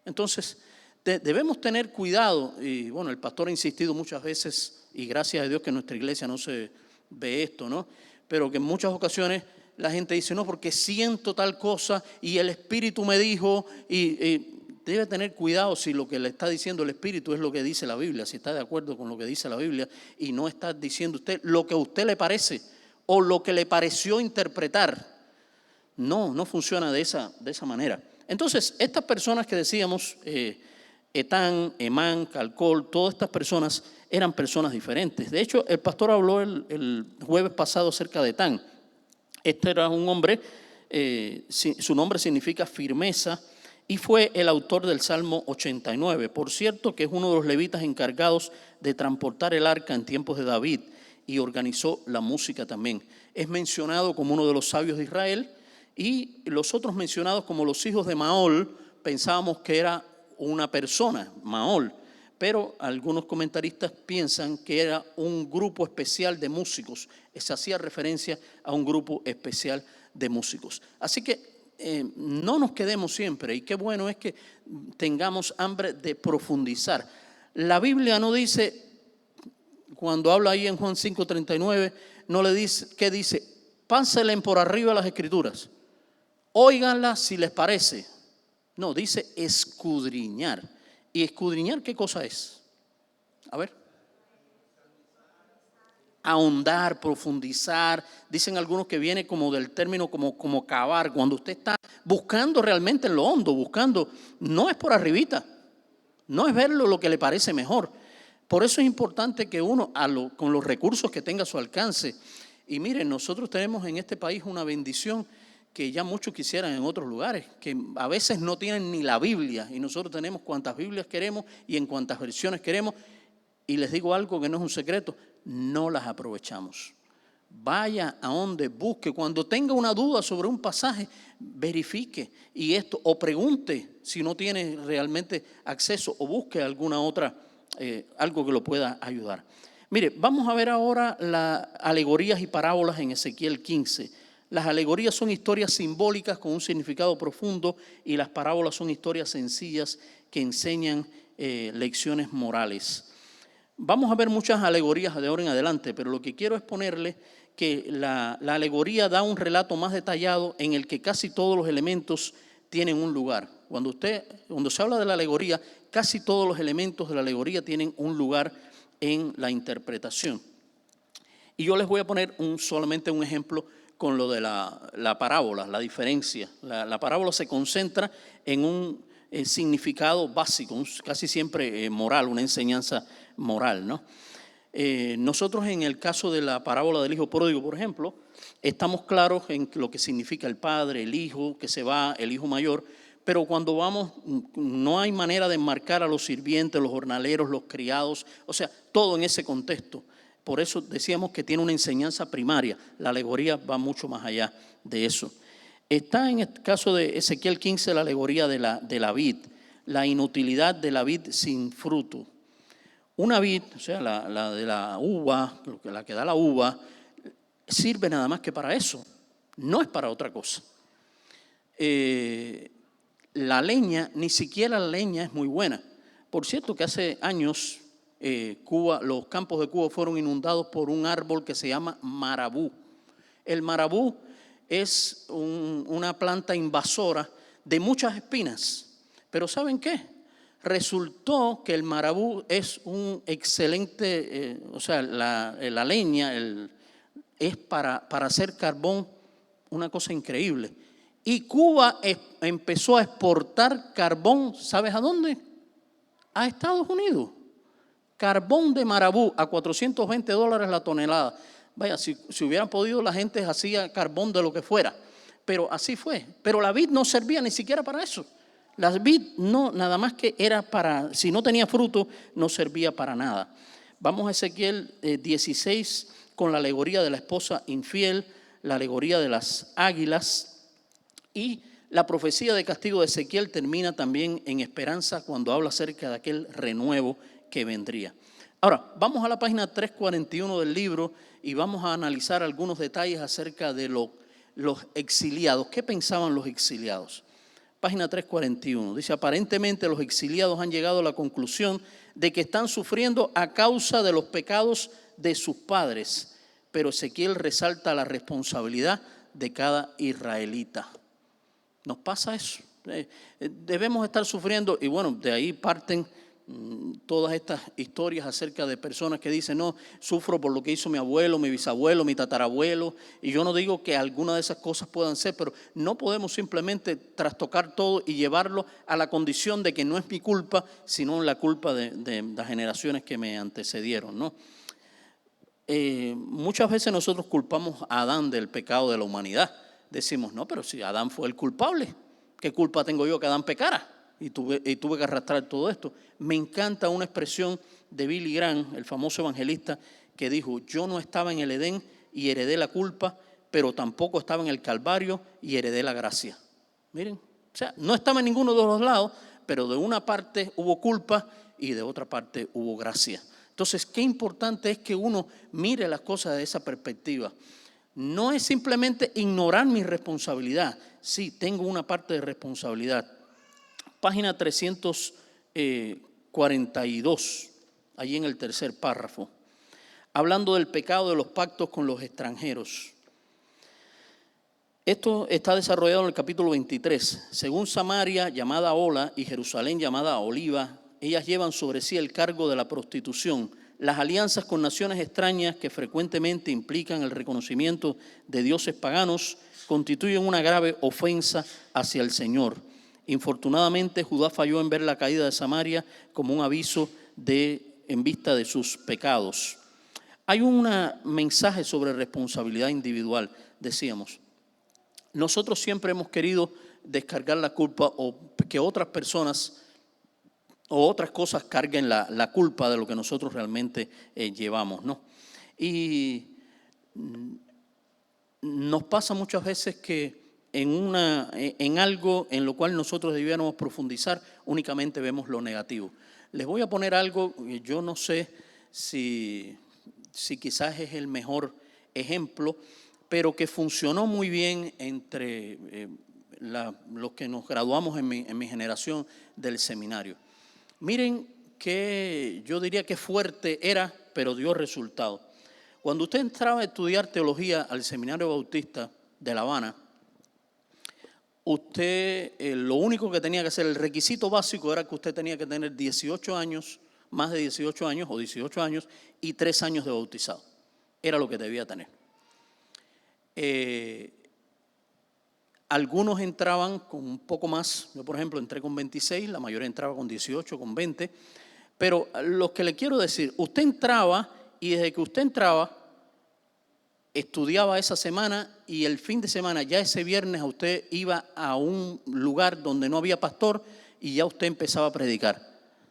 Entonces, debemos tener cuidado, y bueno, el pastor ha insistido muchas veces, y gracias a Dios que en nuestra iglesia no se ve esto, ¿no? Pero que en muchas ocasiones la gente dice, no, porque siento tal cosa y el Espíritu me dijo, y debe tener cuidado si lo que le está diciendo el Espíritu es lo que dice la Biblia, si está de acuerdo con lo que dice la Biblia y no está diciendo usted lo que a usted le parece o lo que le pareció interpretar. No funciona de esa manera. Entonces, estas personas que decíamos, Etán, Emán, Calcol, todas estas personas eran personas diferentes. De hecho, el pastor habló el jueves pasado acerca de Etán. Este era un hombre, su nombre significa firmeza, y fue el autor del Salmo 89. Por cierto, que es uno de los levitas encargados de transportar el arca en tiempos de David y organizó la música también. Es mencionado como uno de los sabios de Israel, y los otros mencionados como los hijos de Maol, pensábamos que era una persona, Maol, pero algunos comentaristas piensan que era un grupo especial de músicos. Se hacía referencia a un grupo especial de músicos. Así que no nos quedemos siempre, y qué bueno es que tengamos hambre de profundizar. La Biblia no dice, cuando habla ahí en Juan 5:39, no le dice, ¿qué dice? Pásenle por arriba las escrituras, óiganlas si les parece. No, dice escudriñar. ¿Y escudriñar qué cosa es? A ver. Ahondar, profundizar. Dicen algunos que viene como del término como cavar. Cuando usted está buscando realmente en lo hondo, buscando, no es por arribita, no es verlo lo que le parece mejor. Por eso es importante que uno, con los recursos que tenga a su alcance, y miren, nosotros tenemos en este país una bendición que ya muchos quisieran en otros lugares, que a veces no tienen ni la Biblia, y nosotros tenemos cuantas Biblias queremos y en cuantas versiones queremos. Y les digo algo que no es un secreto, no las aprovechamos. Vaya a donde busque, cuando tenga una duda sobre un pasaje, verifique y esto, o pregunte si no tiene realmente acceso, o busque alguna otra, algo que lo pueda ayudar. Mire, vamos a ver ahora las alegorías y parábolas en Ezequiel 15. Las alegorías son historias simbólicas con un significado profundo, y las parábolas son historias sencillas que enseñan lecciones morales. Vamos a ver muchas alegorías de ahora en adelante, pero lo que quiero es ponerle que la alegoría da un relato más detallado en el que casi todos los elementos tienen un lugar. Cuando se habla de la alegoría, casi todos los elementos de la alegoría tienen un lugar en la interpretación. Y yo les voy a poner solamente un ejemplo con lo de la parábola, la diferencia. La parábola se concentra en un significado básico, casi siempre moral, una enseñanza moral, ¿no? Nosotros en el caso de la parábola del hijo pródigo, por ejemplo, estamos claros en lo que significa el padre, el hijo que se va, el hijo mayor, pero cuando vamos no hay manera de enmarcar a los sirvientes, los jornaleros, los criados, o sea, todo en ese contexto. Por eso decíamos que tiene una enseñanza primaria. La alegoría va mucho más allá de eso. Está en el caso de Ezequiel 15 la alegoría de la vid, la inutilidad de la vid sin fruto. Una vid, o sea, la de la uva, la que da la uva, sirve nada más que para eso, no es para otra cosa. La leña, ni siquiera la leña es muy buena. Por cierto que hace años Cuba, los campos de Cuba fueron inundados por un árbol que se llama marabú. El marabú es una planta invasora de muchas espinas, pero ¿saben qué? Resultó que el marabú es un excelente, o sea, la leña es para hacer carbón, una cosa increíble. Y Cuba empezó a exportar carbón, ¿sabes a dónde? A Estados Unidos. Carbón de marabú a $420 la tonelada. Vaya, si hubieran podido, la gente hacía carbón de lo que fuera. Pero así fue. Pero la vid no servía ni siquiera para eso. La vid no, nada más que era para, si no tenía fruto, no servía para nada. Vamos a Ezequiel 16 con la alegoría de la esposa infiel, la alegoría de las águilas. Y la profecía de castigo de Ezequiel termina también en esperanza cuando habla acerca de aquel renuevo que vendría. Ahora, vamos a la página 341 del libro y vamos a analizar algunos detalles acerca de los exiliados. ¿Qué pensaban los exiliados? Página 341. Dice, aparentemente los exiliados han llegado a la conclusión de que están sufriendo a causa de los pecados de sus padres. Pero Ezequiel resalta la responsabilidad de cada israelita. Nos pasa eso. Debemos estar sufriendo, y bueno, de ahí parten todas estas historias acerca de personas que dicen, no, sufro por lo que hizo mi abuelo, mi bisabuelo, mi tatarabuelo, y yo no digo que alguna de esas cosas puedan ser, pero no podemos simplemente trastocar todo y llevarlo a la condición de que no es mi culpa, sino la culpa de las generaciones que me antecedieron, ¿no? Muchas veces nosotros culpamos a Adán del pecado de la humanidad. Decimos, no, pero si Adán fue el culpable, ¿qué culpa tengo yo que Adán pecara? Y tuve que arrastrar todo esto. Me encanta una expresión de Billy Graham, el famoso evangelista, que dijo, yo no estaba en el Edén y heredé la culpa, pero tampoco estaba en el Calvario y heredé la gracia. Miren, o sea, no estaba en ninguno de los lados, pero de una parte hubo culpa y de otra parte hubo gracia. Entonces, qué importante es que uno mire las cosas de esa perspectiva. No es simplemente ignorar mi responsabilidad. Sí, tengo una parte de responsabilidad. Página 342, allí en el tercer párrafo, hablando del pecado de los pactos con los extranjeros. Esto está desarrollado en el capítulo 23. Según Samaria, llamada Ola, y Jerusalén, llamada Oliva, ellas llevan sobre sí el cargo de la prostitución. Las alianzas con naciones extrañas que frecuentemente implican el reconocimiento de dioses paganos constituyen una grave ofensa hacia el Señor. Infortunadamente, Judá falló en ver la caída de Samaria como un aviso en vista de sus pecados. Hay un mensaje sobre responsabilidad individual, decíamos. Nosotros siempre hemos querido descargar la culpa o que otras personas o otras cosas carguen la culpa de lo que nosotros realmente llevamos, ¿no? Y nos pasa muchas veces que en algo en lo cual nosotros debiéramos profundizar, únicamente vemos lo negativo. Les voy a poner algo, yo no sé si quizás es el mejor ejemplo, pero que funcionó muy bien entre los que nos graduamos en mi generación del seminario. Miren que yo diría que fuerte era, pero dio resultado. Cuando usted entraba a estudiar teología al Seminario Bautista de La Habana, usted lo único que tenía que hacer, el requisito básico era que usted tenía que tener 18 años, más de 18 años o 18 años y 3 años de bautizado. Era lo que debía tener. Algunos entraban con un poco más. Yo, por ejemplo, entré con 26, la mayoría entraba con 18, con 20. Pero lo que le quiero decir, usted entraba y desde que usted entraba, estudiaba esa semana y el fin de semana, ya ese viernes, usted iba a un lugar donde no había pastor y ya usted empezaba a predicar.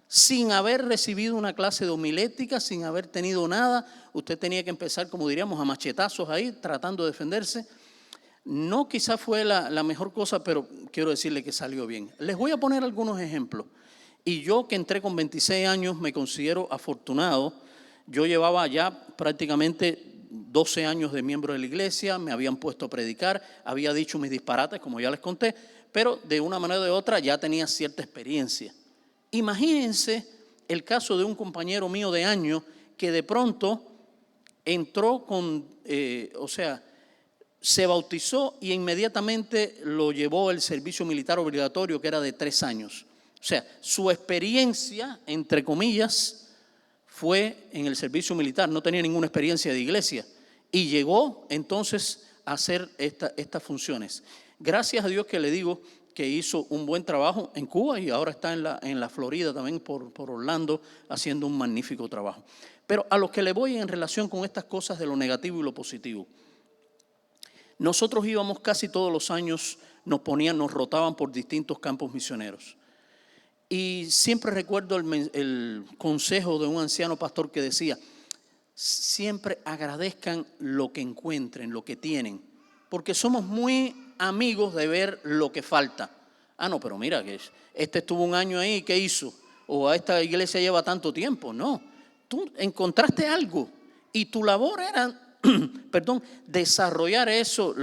Sin haber recibido una clase de homilética, sin haber tenido nada, usted tenía que empezar, como diríamos, a machetazos ahí, tratando de defenderse. No quizás fue la mejor cosa, pero quiero decirle que salió bien. Les voy a poner algunos ejemplos. Y yo que entré con 26 años me considero afortunado. Yo llevaba ya prácticamente 12 años de miembro de la iglesia, me habían puesto a predicar, había dicho mis disparates, como ya les conté, pero de una manera o de otra ya tenía cierta experiencia. Imagínense el caso de un compañero mío de años que de pronto entró se bautizó y inmediatamente lo llevó el servicio militar obligatorio, que era de 3 años. O sea, su experiencia, entre comillas, fue en el servicio militar, no tenía ninguna experiencia de iglesia y llegó entonces a hacer estas funciones. gracias a Dios que le digo que hizo un buen trabajo en Cuba y ahora está en la Florida también por Orlando haciendo un magnífico trabajo. Pero a lo que le voy en relación con estas cosas de lo negativo y lo positivo. Nosotros íbamos casi todos los años, nos rotaban por distintos campos misioneros. Y siempre recuerdo el consejo de un anciano pastor que decía, siempre agradezcan lo que encuentren, lo que tienen, porque somos muy amigos de ver lo que falta. Ah, no, pero mira, que este estuvo un año ahí, ¿qué hizo? O a esta iglesia lleva tanto tiempo. No, tú encontraste algo y tu labor era desarrollar eso,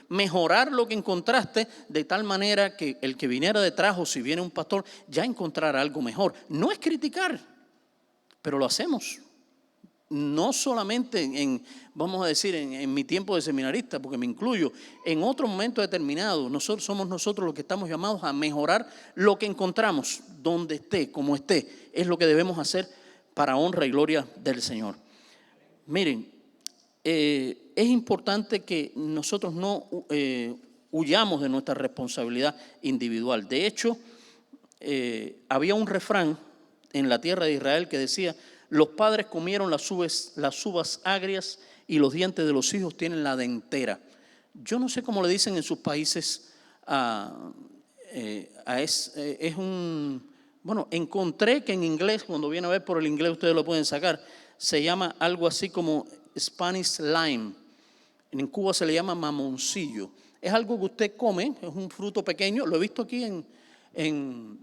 mejorar lo que encontraste de tal manera que el que viniera detrás o si viene un pastor ya encontrara algo mejor. No es criticar, pero lo hacemos. No solamente vamos a decir, en mi tiempo de seminarista, porque me incluyo, en otro momento determinado, somos nosotros los que estamos llamados a mejorar lo que encontramos, donde esté, como esté, es lo que debemos hacer para honra y gloria del Señor. Miren, es importante que nosotros no huyamos de nuestra responsabilidad individual. De hecho, había un refrán en la tierra de Israel que decía, los padres comieron las uvas agrias y los dientes de los hijos tienen la dentera. Yo no sé cómo le dicen en sus países bueno, encontré que en inglés, cuando viene a ver por el inglés ustedes lo pueden sacar, se llama algo así como Spanish lime. En Cuba se le llama mamoncillo. Es algo que usted come, es un fruto pequeño, lo he visto aquí en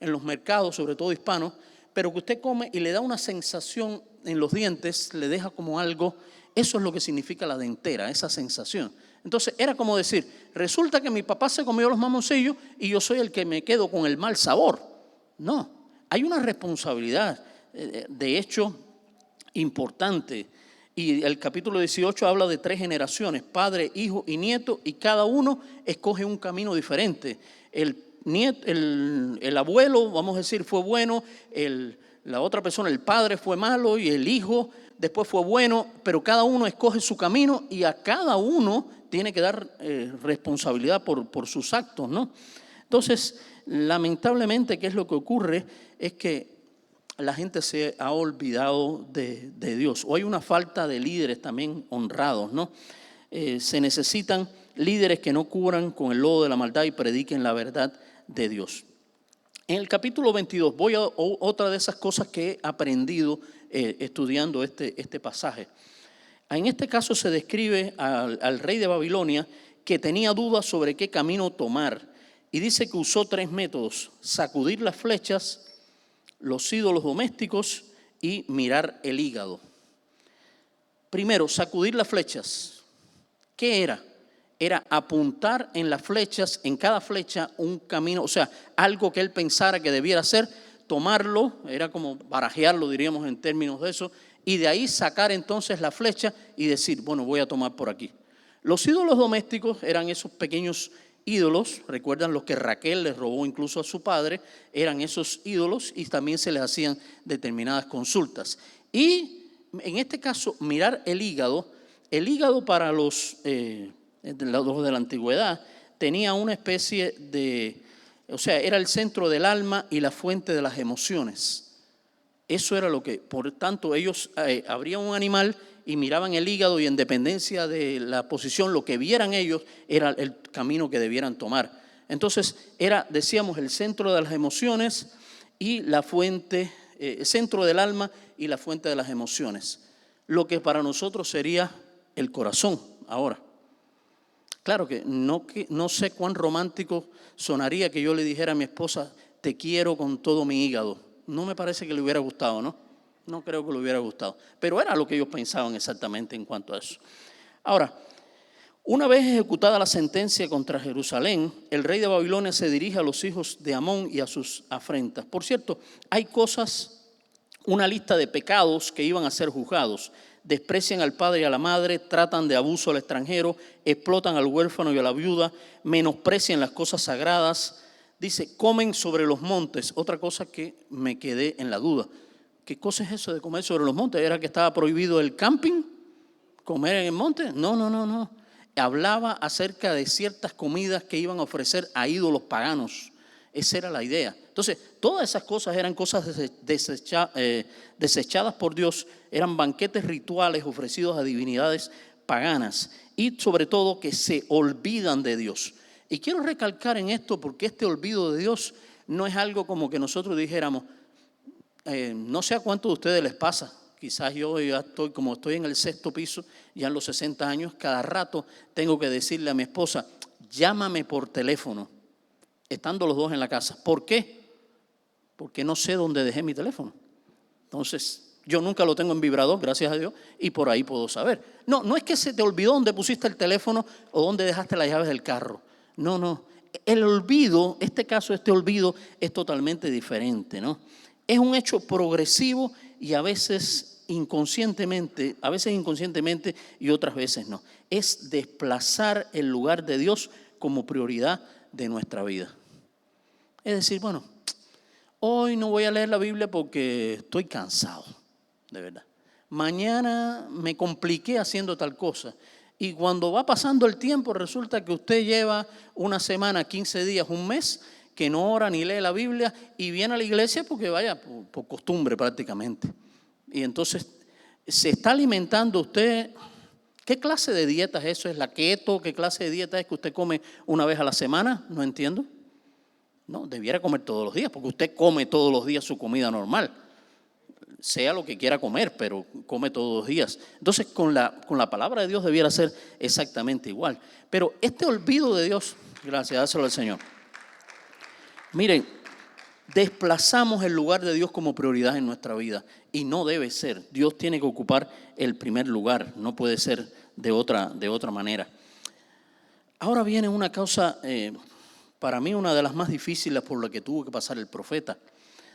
los mercados, sobre todo hispanos, pero que usted come y le da una sensación en los dientes, le deja como algo, eso es lo que significa la dentera, esa sensación. Entonces era como decir, resulta que mi papá se comió los mamoncillos y yo soy el que me quedo con el mal sabor. No, hay una responsabilidad, de hecho, importante. Y el capítulo 18 habla de 3 generaciones, padre, hijo y nieto, y cada uno escoge un camino diferente. El abuelo, vamos a decir, fue bueno, la otra persona, el padre fue malo y el hijo después fue bueno, pero cada uno escoge su camino y a cada uno tiene que dar responsabilidad por sus actos, ¿no? Entonces, lamentablemente, ¿qué es lo que ocurre? Es que la gente se ha olvidado de Dios. O hay una falta de líderes también honrados, ¿no? Se necesitan líderes que no cubran con el lodo de la maldad y prediquen la verdad de Dios. En el capítulo 22 voy a otra de esas cosas que he aprendido estudiando este pasaje. En este caso se describe al rey de Babilonia que tenía dudas sobre qué camino tomar y dice que usó 3 métodos: sacudir las flechas, los ídolos domésticos y mirar el hígado. Primero, sacudir las flechas. ¿Qué era? Era apuntar en las flechas, en cada flecha un camino, o sea, algo que él pensara que debiera hacer, tomarlo, era como barajearlo, diríamos en términos de eso, y de ahí sacar entonces la flecha y decir, bueno, voy a tomar por aquí. Los ídolos domésticos eran esos pequeños ídolos, recuerdan los que Raquel les robó incluso a su padre, eran esos ídolos y también se les hacían determinadas consultas. Y en este caso, mirar el hígado para los de la antigüedad tenía una especie de, o sea, era el centro del alma y la fuente de las emociones. Eso era lo que, por tanto, ellos abrían un animal y miraban el hígado y en dependencia de la posición, lo que vieran ellos era el camino que debieran tomar. Entonces era, decíamos, el centro de las emociones y la fuente, el centro del alma y la fuente de las emociones. Lo que para nosotros sería el corazón ahora. Claro que no sé cuán romántico sonaría que yo le dijera a mi esposa, te quiero con todo mi hígado. No me parece que le hubiera gustado, ¿no? No creo que le hubiera gustado. Pero era lo que ellos pensaban exactamente en cuanto a eso. Ahora, una vez ejecutada la sentencia contra Jerusalén, el rey de Babilonia se dirige a los hijos de Amón y a sus afrentas. Por cierto, hay una lista de pecados que iban a ser juzgados. Desprecian al padre y a la madre, tratan de abuso al extranjero, explotan al huérfano y a la viuda, menosprecian las cosas sagradas. Dice, comen sobre los montes. Otra cosa que me quedé en la duda. ¿Qué cosa es eso de comer sobre los montes? ¿Era que estaba prohibido el camping? ¿Comer en el monte? No. hablaba acerca de ciertas comidas que iban a ofrecer a ídolos paganos. Esa era la idea. Entonces, todas esas cosas eran cosas desechadas por Dios, eran banquetes rituales ofrecidos a divinidades paganas y sobre todo que se olvidan de Dios. Y quiero recalcar en esto porque este olvido de Dios no es algo como que nosotros dijéramos, no sé a cuántos de ustedes les pasa. Quizás yo ya estoy en el 6º piso, ya en los 60 años, cada rato tengo que decirle a mi esposa, llámame por teléfono, estando los dos en la casa. ¿Por qué? Porque no sé dónde dejé mi teléfono. Entonces, yo nunca lo tengo en vibrador, gracias a Dios, y por ahí puedo saber. No es que se te olvidó dónde pusiste el teléfono o dónde dejaste las llaves del carro. No. El olvido, este olvido es totalmente diferente, ¿no? Es un hecho progresivo y a veces inconscientemente y otras veces no. Es desplazar el lugar de Dios como prioridad de nuestra vida. Es decir, bueno, hoy no voy a leer la Biblia porque estoy cansado, de verdad. Mañana me compliqué haciendo tal cosa. Y cuando va pasando el tiempo, resulta que usted lleva una semana, 15 días, un mes, que no ora ni lee la Biblia y viene a la iglesia porque vaya por costumbre prácticamente. Y entonces se está alimentando usted. ¿Qué clase de dieta es eso? ¿Es la keto? ¿Qué clase de dieta es que usted come una vez a la semana? No entiendo. No, debiera comer todos los días porque usted come todos los días su comida normal. Sea lo que quiera comer, pero come todos los días. Entonces, con la palabra de Dios debiera ser exactamente igual. Pero este olvido de Dios, gracias, dáselo al Señor. Miren, desplazamos el lugar de Dios como prioridad en nuestra vida y no debe ser. Dios tiene que ocupar el primer lugar, no puede ser de otra manera. Ahora viene una causa, para mí una de las más difíciles por la que tuvo que pasar el profeta.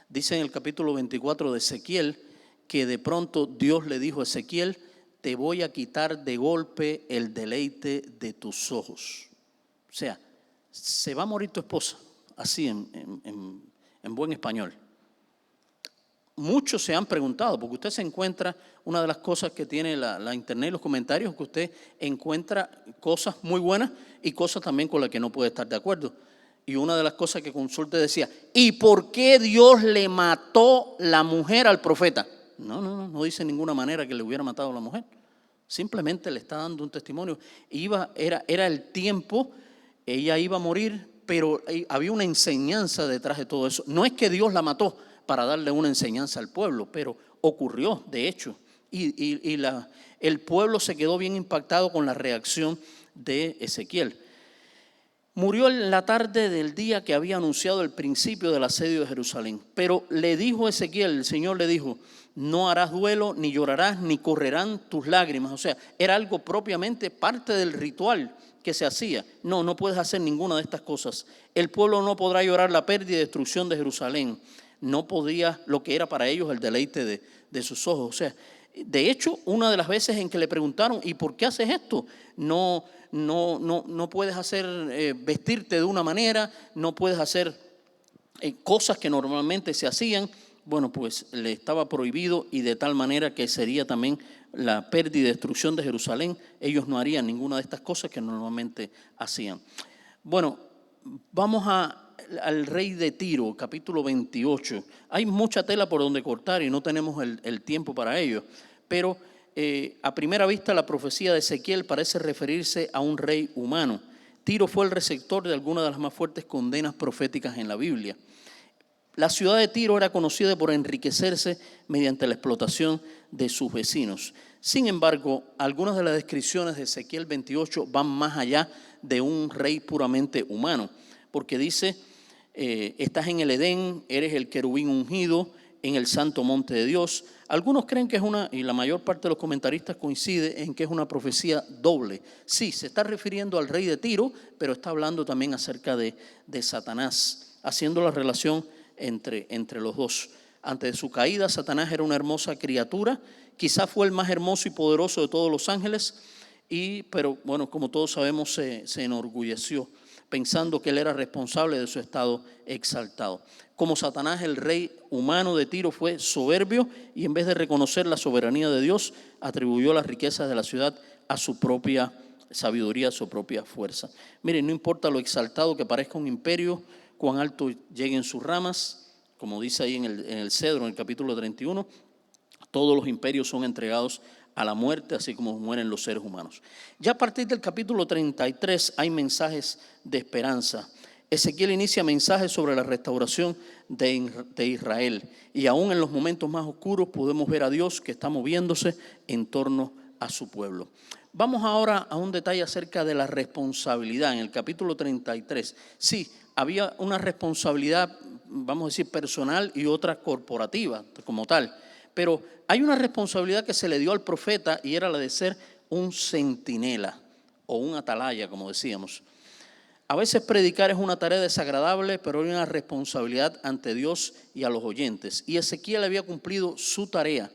Dice en el capítulo 24 de Ezequiel que de pronto Dios le dijo a Ezequiel, te voy a quitar de golpe el deleite de tus ojos. O sea, se va a morir tu esposa, así en buen español. Muchos se han preguntado, porque usted se encuentra, una de las cosas que tiene la internet y los comentarios, que usted encuentra cosas muy buenas y cosas también con las que no puede estar de acuerdo. Y una de las cosas que consulté decía, ¿y por qué Dios le mató la mujer al profeta? No dice de ninguna manera que le hubiera matado a la mujer. Simplemente le está dando un testimonio. Era el tiempo, ella iba a morir, pero había una enseñanza detrás de todo eso. No es que Dios la mató para darle una enseñanza al pueblo, pero ocurrió, de hecho. Y el pueblo se quedó bien impactado con la reacción de Ezequiel. Murió en la tarde del día que había anunciado el principio del asedio de Jerusalén. Pero le dijo Ezequiel, el Señor le dijo, no harás duelo, ni llorarás, ni correrán tus lágrimas. O sea, era algo propiamente parte del ritual que se hacía. No puedes hacer ninguna de estas cosas. El pueblo no podrá llorar la pérdida y destrucción de Jerusalén. No podía lo que era para ellos el deleite de sus ojos. O sea, de hecho, una de las veces en que le preguntaron, ¿y por qué haces esto? No puedes vestirte de una manera, no puedes hacer cosas que normalmente se hacían. Bueno, pues le estaba prohibido y de tal manera que sería también la pérdida y destrucción de Jerusalén. Ellos no harían ninguna de estas cosas que normalmente hacían. Bueno, vamos al rey de Tiro, capítulo 28. Hay mucha tela por donde cortar y no tenemos el tiempo para ello, pero a primera vista la profecía de Ezequiel parece referirse a un rey humano. Tiro fue el receptor de algunas de las más fuertes condenas proféticas en la Biblia. La ciudad de Tiro era conocida por enriquecerse mediante la explotación de sus vecinos. Sin embargo, algunas de las descripciones de Ezequiel 28 van más allá de un rey puramente humano, porque dice, estás en el Edén, eres el querubín ungido en el santo monte de Dios. Algunos creen que es y la mayor parte de los comentaristas coincide en que es una profecía doble. Sí, se está refiriendo al rey de Tiro, pero está hablando también acerca de Satanás, haciendo la relación entre los dos. Antes de su caída, Satanás era una hermosa criatura, quizás fue el más hermoso y poderoso de todos los ángeles, pero bueno, como todos sabemos, se enorgulleció, pensando que él era responsable de su estado exaltado. Como Satanás, el rey humano de Tiro fue soberbio y en vez de reconocer la soberanía de Dios, atribuyó las riquezas de la ciudad a su propia sabiduría a su propia fuerza. Miren, no importa lo exaltado que parezca un imperio, cuán alto lleguen sus ramas, como dice ahí en el Cedro, en el capítulo 31, todos los imperios son entregados a la muerte, así como mueren los seres humanos. Ya a partir del capítulo 33 hay mensajes de esperanza. Ezequiel inicia mensajes sobre la restauración de Israel. Y aún en los momentos más oscuros podemos ver a Dios que está moviéndose en torno a su pueblo. Vamos ahora a un detalle acerca de la responsabilidad. En el capítulo 33, sí, había una responsabilidad, vamos a decir, personal y otra corporativa como tal. Pero hay una responsabilidad que se le dio al profeta y era la de ser un centinela o un atalaya, como decíamos. A veces predicar es una tarea desagradable, pero hay una responsabilidad ante Dios y a los oyentes. Y Ezequiel había cumplido su tarea.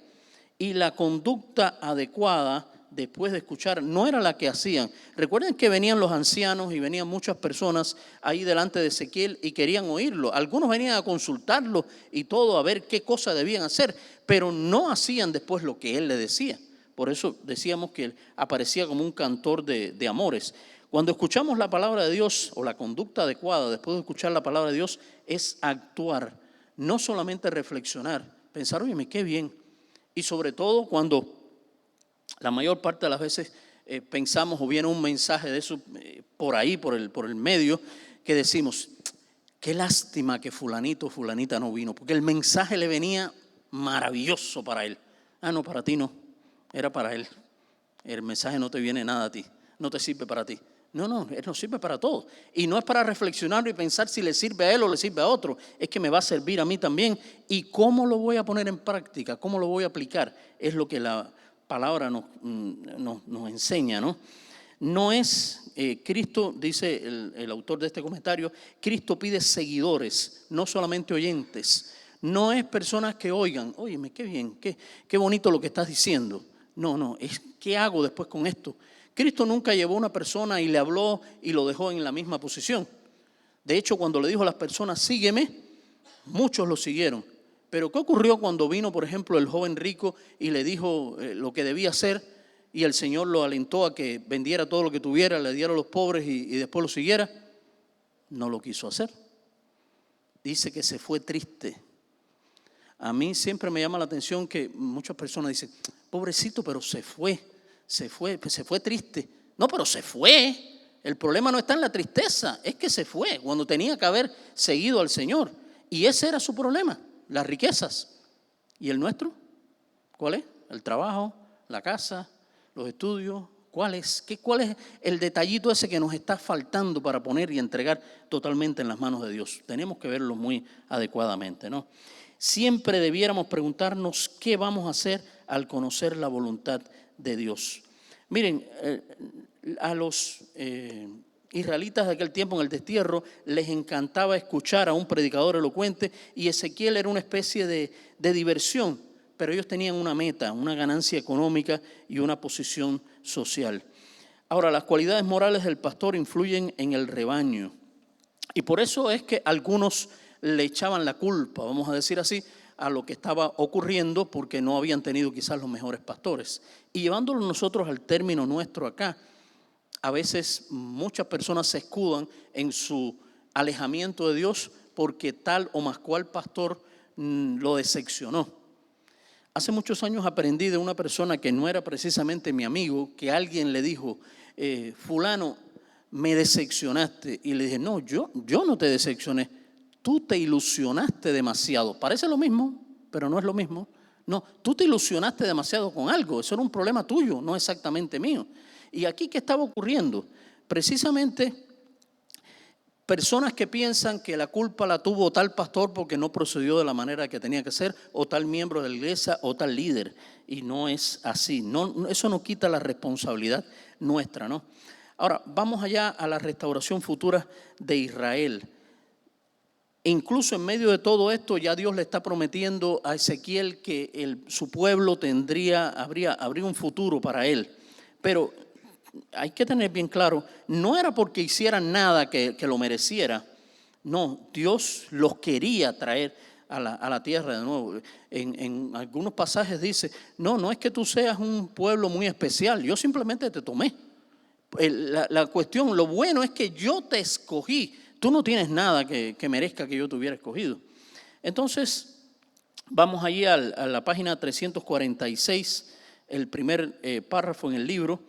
Y la conducta adecuada, después de escuchar, no era la que hacían. Recuerden que venían los ancianos y venían muchas personas ahí delante de Ezequiel y querían oírlo. Algunos venían a consultarlo y todo, a ver qué cosa debían hacer, pero no hacían después lo que él les decía. Por eso decíamos que él aparecía como un cantor de amores. Cuando escuchamos la palabra de Dios, o la conducta adecuada después de escuchar la palabra de Dios, es actuar, no solamente reflexionar, pensar, oye, qué bien. Y sobre todo cuando la mayor parte de las veces pensamos o viene un mensaje de eso por ahí, por el medio, que decimos, qué lástima que fulanito o fulanita no vino, porque el mensaje le venía maravilloso para él. Ah, no, para ti no, era para él. El mensaje no te viene nada a ti, no te sirve para ti. No, él nos sirve para todos. Y no es para reflexionar y pensar si le sirve a él o le sirve a otro. Es que me va a servir a mí también. ¿Y cómo lo voy a poner en práctica? ¿Cómo lo voy a aplicar? Es lo que la palabra nos enseña, ¿no? No es, Cristo, dice el autor de este comentario, Cristo pide seguidores, no solamente oyentes. No es personas que oigan, óyeme, qué bien, qué bonito lo que estás diciendo. No, es ¿qué hago después con esto? Cristo nunca llevó a una persona y le habló y lo dejó en la misma posición. De hecho, cuando le dijo a las personas, sígueme, muchos lo siguieron. Pero ¿qué ocurrió cuando vino, por ejemplo, el joven rico y le dijo lo que debía hacer y el Señor lo alentó a que vendiera todo lo que tuviera, le diera a los pobres y después lo siguiera? No lo quiso hacer. Dice que se fue triste. A mí siempre me llama la atención que muchas personas dicen, pobrecito, pero se fue triste. No, pero se fue. El problema no está en la tristeza, es que se fue cuando tenía que haber seguido al Señor. Y ese era su problema, las riquezas. ¿Y el nuestro? ¿Cuál es? El trabajo, la casa, los estudios. ¿Cuál es el detallito ese que nos está faltando para poner y entregar totalmente en las manos de Dios? Tenemos que verlo muy adecuadamente, ¿no? Siempre debiéramos preguntarnos qué vamos a hacer al conocer la voluntad de Dios. Miren, a los israelitas de aquel tiempo en el destierro les encantaba escuchar a un predicador elocuente y Ezequiel era una especie de diversión, pero ellos tenían una meta, una ganancia económica y una posición social. Ahora, las cualidades morales del pastor influyen en el rebaño y por eso es que algunos le echaban la culpa, vamos a decir así, a lo que estaba ocurriendo porque no habían tenido quizás los mejores pastores. Y llevándolo nosotros al término nuestro acá, a veces muchas personas se escudan en su alejamiento de Dios porque tal o más cual pastor lo decepcionó. Hace muchos años aprendí de una persona que no era precisamente mi amigo, que alguien le dijo, fulano, me decepcionaste. Y le dije, no, yo no te decepcioné. Tú te ilusionaste demasiado. Parece lo mismo, pero no es lo mismo. No, tú te ilusionaste demasiado con algo. Eso era un problema tuyo, no exactamente mío. Y aquí, ¿qué estaba ocurriendo? Precisamente, personas que piensan que la culpa la tuvo tal pastor porque no procedió de la manera que tenía que ser, o tal miembro de la iglesia, o tal líder. Y no es así. No, eso no quita la responsabilidad nuestra, ¿no? Ahora, vamos allá a la restauración futura de Israel. Incluso en medio de todo esto ya Dios le está prometiendo a Ezequiel que su pueblo habría un futuro para él. Pero hay que tener bien claro, no era porque hicieran nada que lo mereciera. No, Dios los quería traer a la tierra de nuevo. En algunos pasajes dice, no es que tú seas un pueblo muy especial, yo simplemente te tomé. La cuestión, lo bueno es que yo te escogí. Tú no tienes nada que merezca que yo te hubiera escogido. Entonces, vamos allí a la página 346, el primer párrafo en el libro.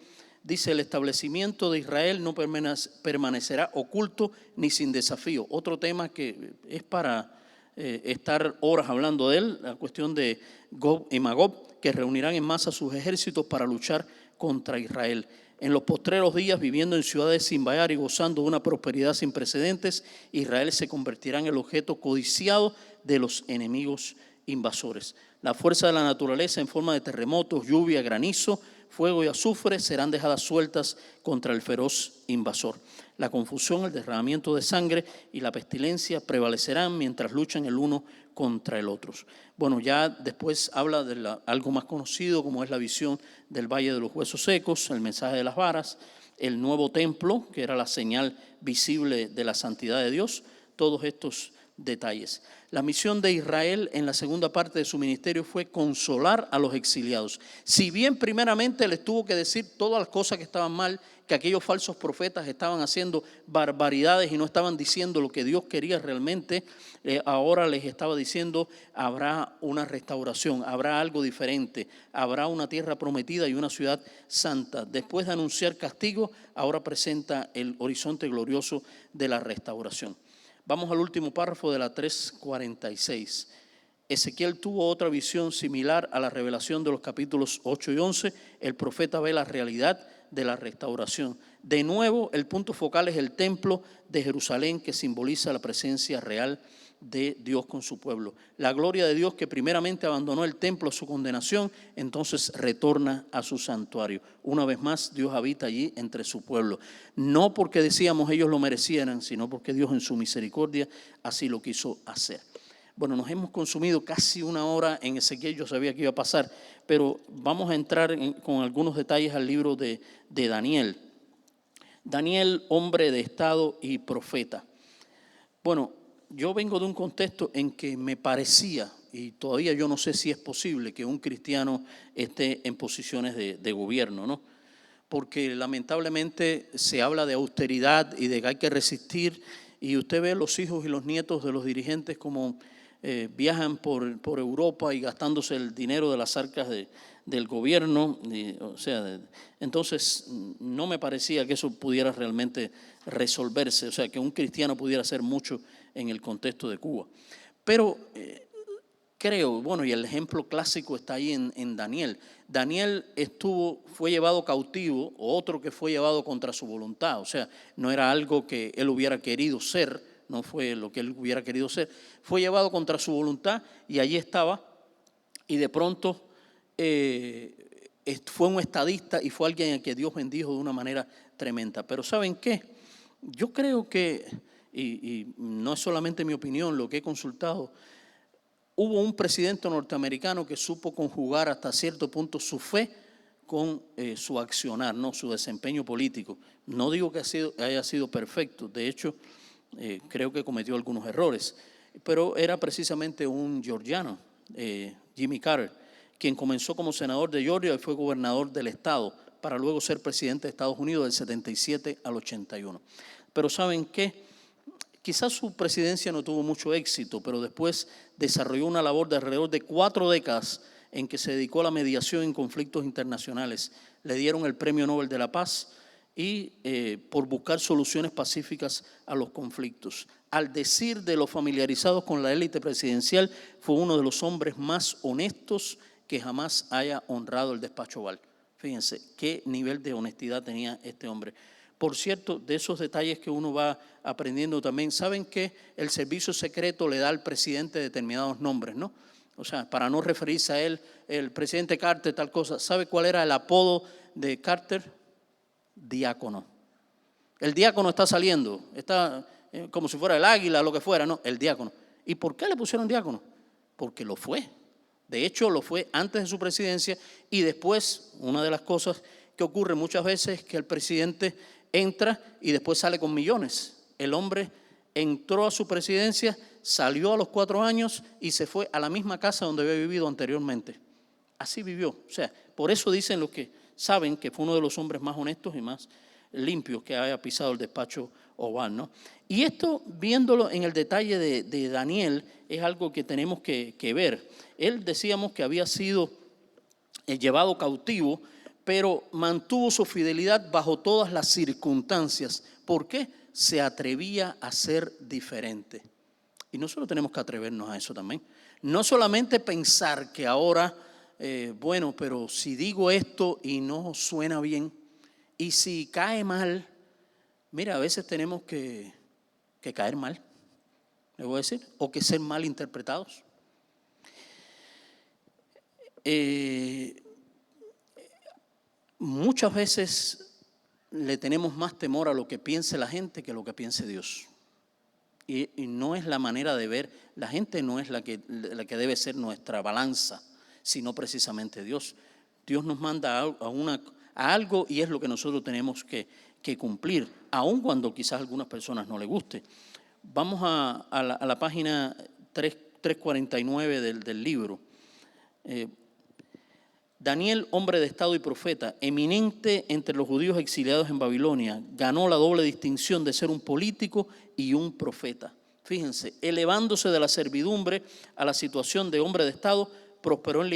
Dice: el establecimiento de Israel no permanecerá oculto ni sin desafío. Otro tema que es para estar horas hablando de él, la cuestión de Gog y Magog, que reunirán en masa sus ejércitos para luchar contra Israel. En los postreros días, viviendo en ciudades sin vallar y gozando de una prosperidad sin precedentes, Israel se convertirá en el objeto codiciado de los enemigos invasores. La fuerza de la naturaleza en forma de terremotos, lluvia, granizo, fuego y azufre serán dejadas sueltas contra el feroz invasor. La confusión, el derramamiento de sangre y la pestilencia prevalecerán mientras luchan el uno contra el otro. Bueno, ya después habla de algo más conocido, como es la visión del Valle de los Huesos Secos, el mensaje de las varas, el nuevo templo, que era la señal visible de la santidad de Dios, todos estos detalles. La misión de Israel en la segunda parte de su ministerio fue consolar a los exiliados. Si bien primeramente les tuvo que decir todas las cosas que estaban mal, que aquellos falsos profetas estaban haciendo barbaridades y no estaban diciendo lo que Dios quería realmente, ahora les estaba diciendo: habrá una restauración, habrá algo diferente, habrá una tierra prometida y una ciudad santa. Después de anunciar castigo, ahora presenta el horizonte glorioso de la restauración. Vamos al último párrafo de la 346. Ezequiel tuvo otra visión similar a la revelación de los capítulos 8 y 11. El profeta ve la realidad de la restauración. De nuevo, el punto focal es el templo de Jerusalén, que simboliza la presencia real de Dios con su pueblo. La gloria de Dios, que primeramente abandonó el templo a su condenación, entonces retorna a su santuario. Una vez más, Dios habita allí entre su pueblo. No porque decíamos ellos lo merecieran, sino porque Dios en su misericordia así lo quiso hacer. Bueno, nos hemos consumido casi una hora en Ezequiel. Yo sabía que iba a pasar, pero vamos a entrar con algunos detalles al libro de Daniel. Daniel, hombre de estado y profeta. Bueno, yo vengo de un contexto en que me parecía, y todavía yo no sé si es posible, que un cristiano esté en posiciones de gobierno, ¿no? Porque lamentablemente se habla de austeridad y de que hay que resistir, y usted ve los hijos y los nietos de los dirigentes como viajan por Europa y gastándose el dinero de las arcas del gobierno. Entonces no me parecía que eso pudiera realmente resolverse, o sea, que un cristiano pudiera hacer mucho en el contexto de Cuba. Pero creo, bueno, y el ejemplo clásico está ahí en Daniel. Daniel fue llevado cautivo, o otro que fue llevado contra su voluntad, o sea, no era algo que él hubiera querido ser, no fue lo que él hubiera querido ser. Fue llevado contra su voluntad y allí estaba, y de pronto fue un estadista y fue alguien a que Dios bendijo de una manera tremenda. Pero ¿saben qué? Yo creo que, y no es solamente mi opinión, lo que he consultado, hubo un presidente norteamericano que supo conjugar hasta cierto punto su fe con su accionar, ¿no? Su desempeño político. No digo que haya sido perfecto, de hecho, creo que cometió algunos errores, pero era precisamente un georgiano, Jimmy Carter, quien comenzó como senador de Georgia y fue gobernador del estado, para luego ser presidente de Estados Unidos del 77 al 81. Pero ¿saben qué? Quizás su presidencia no tuvo mucho éxito, pero después desarrolló una labor de alrededor de 4 décadas en que se dedicó a la mediación en conflictos internacionales. Le dieron el Premio Nobel de la Paz y por buscar soluciones pacíficas a los conflictos. Al decir de los familiarizados con la élite presidencial, fue uno de los hombres más honestos que jamás haya honrado el despacho Oval. Fíjense qué nivel de honestidad tenía este hombre. Por cierto, de esos detalles que uno va aprendiendo también, ¿saben que el servicio secreto le da al presidente determinados nombres, no? O sea, para no referirse a él, el presidente Carter, tal cosa. ¿Sabe cuál era el apodo de Carter? Diácono. El diácono está saliendo, está como si fuera el águila, lo que fuera, no, el diácono. ¿Y por qué le pusieron diácono? Porque lo fue. De hecho, lo fue antes de su presidencia y después, una de las cosas que ocurre muchas veces es que el presidente entra y después sale con millones. El hombre entró a su presidencia, salió a los 4 años y se fue a la misma casa donde había vivido anteriormente. Así vivió. O sea, por eso dicen los que saben que fue uno de los hombres más honestos y más limpio que haya pisado el despacho oval, ¿no? Y esto, viéndolo en el detalle de Daniel, es algo que tenemos que ver. Él, decíamos que había sido llevado cautivo, pero mantuvo su fidelidad bajo todas las circunstancias. ¿Por qué? Se atrevía a ser diferente. Y nosotros tenemos que atrevernos a eso también. No solamente pensar que ahora, bueno, pero si digo esto y no suena bien, y si cae mal, mira, a veces tenemos que caer mal, le voy a decir, o que ser mal interpretados. Muchas veces le tenemos más temor a lo que piense la gente que a lo que piense Dios. Y no es la manera de ver, la gente no es la que debe ser nuestra balanza, sino precisamente Dios. Dios nos manda a algo y es lo que nosotros tenemos que cumplir, aun cuando quizás a algunas personas no les guste. Vamos a la página 349 del libro. Daniel, hombre de Estado y profeta, eminente entre los judíos exiliados en Babilonia, ganó la doble distinción de ser un político y un profeta. Fíjense, elevándose de la servidumbre a la situación de hombre de Estado, prosperó en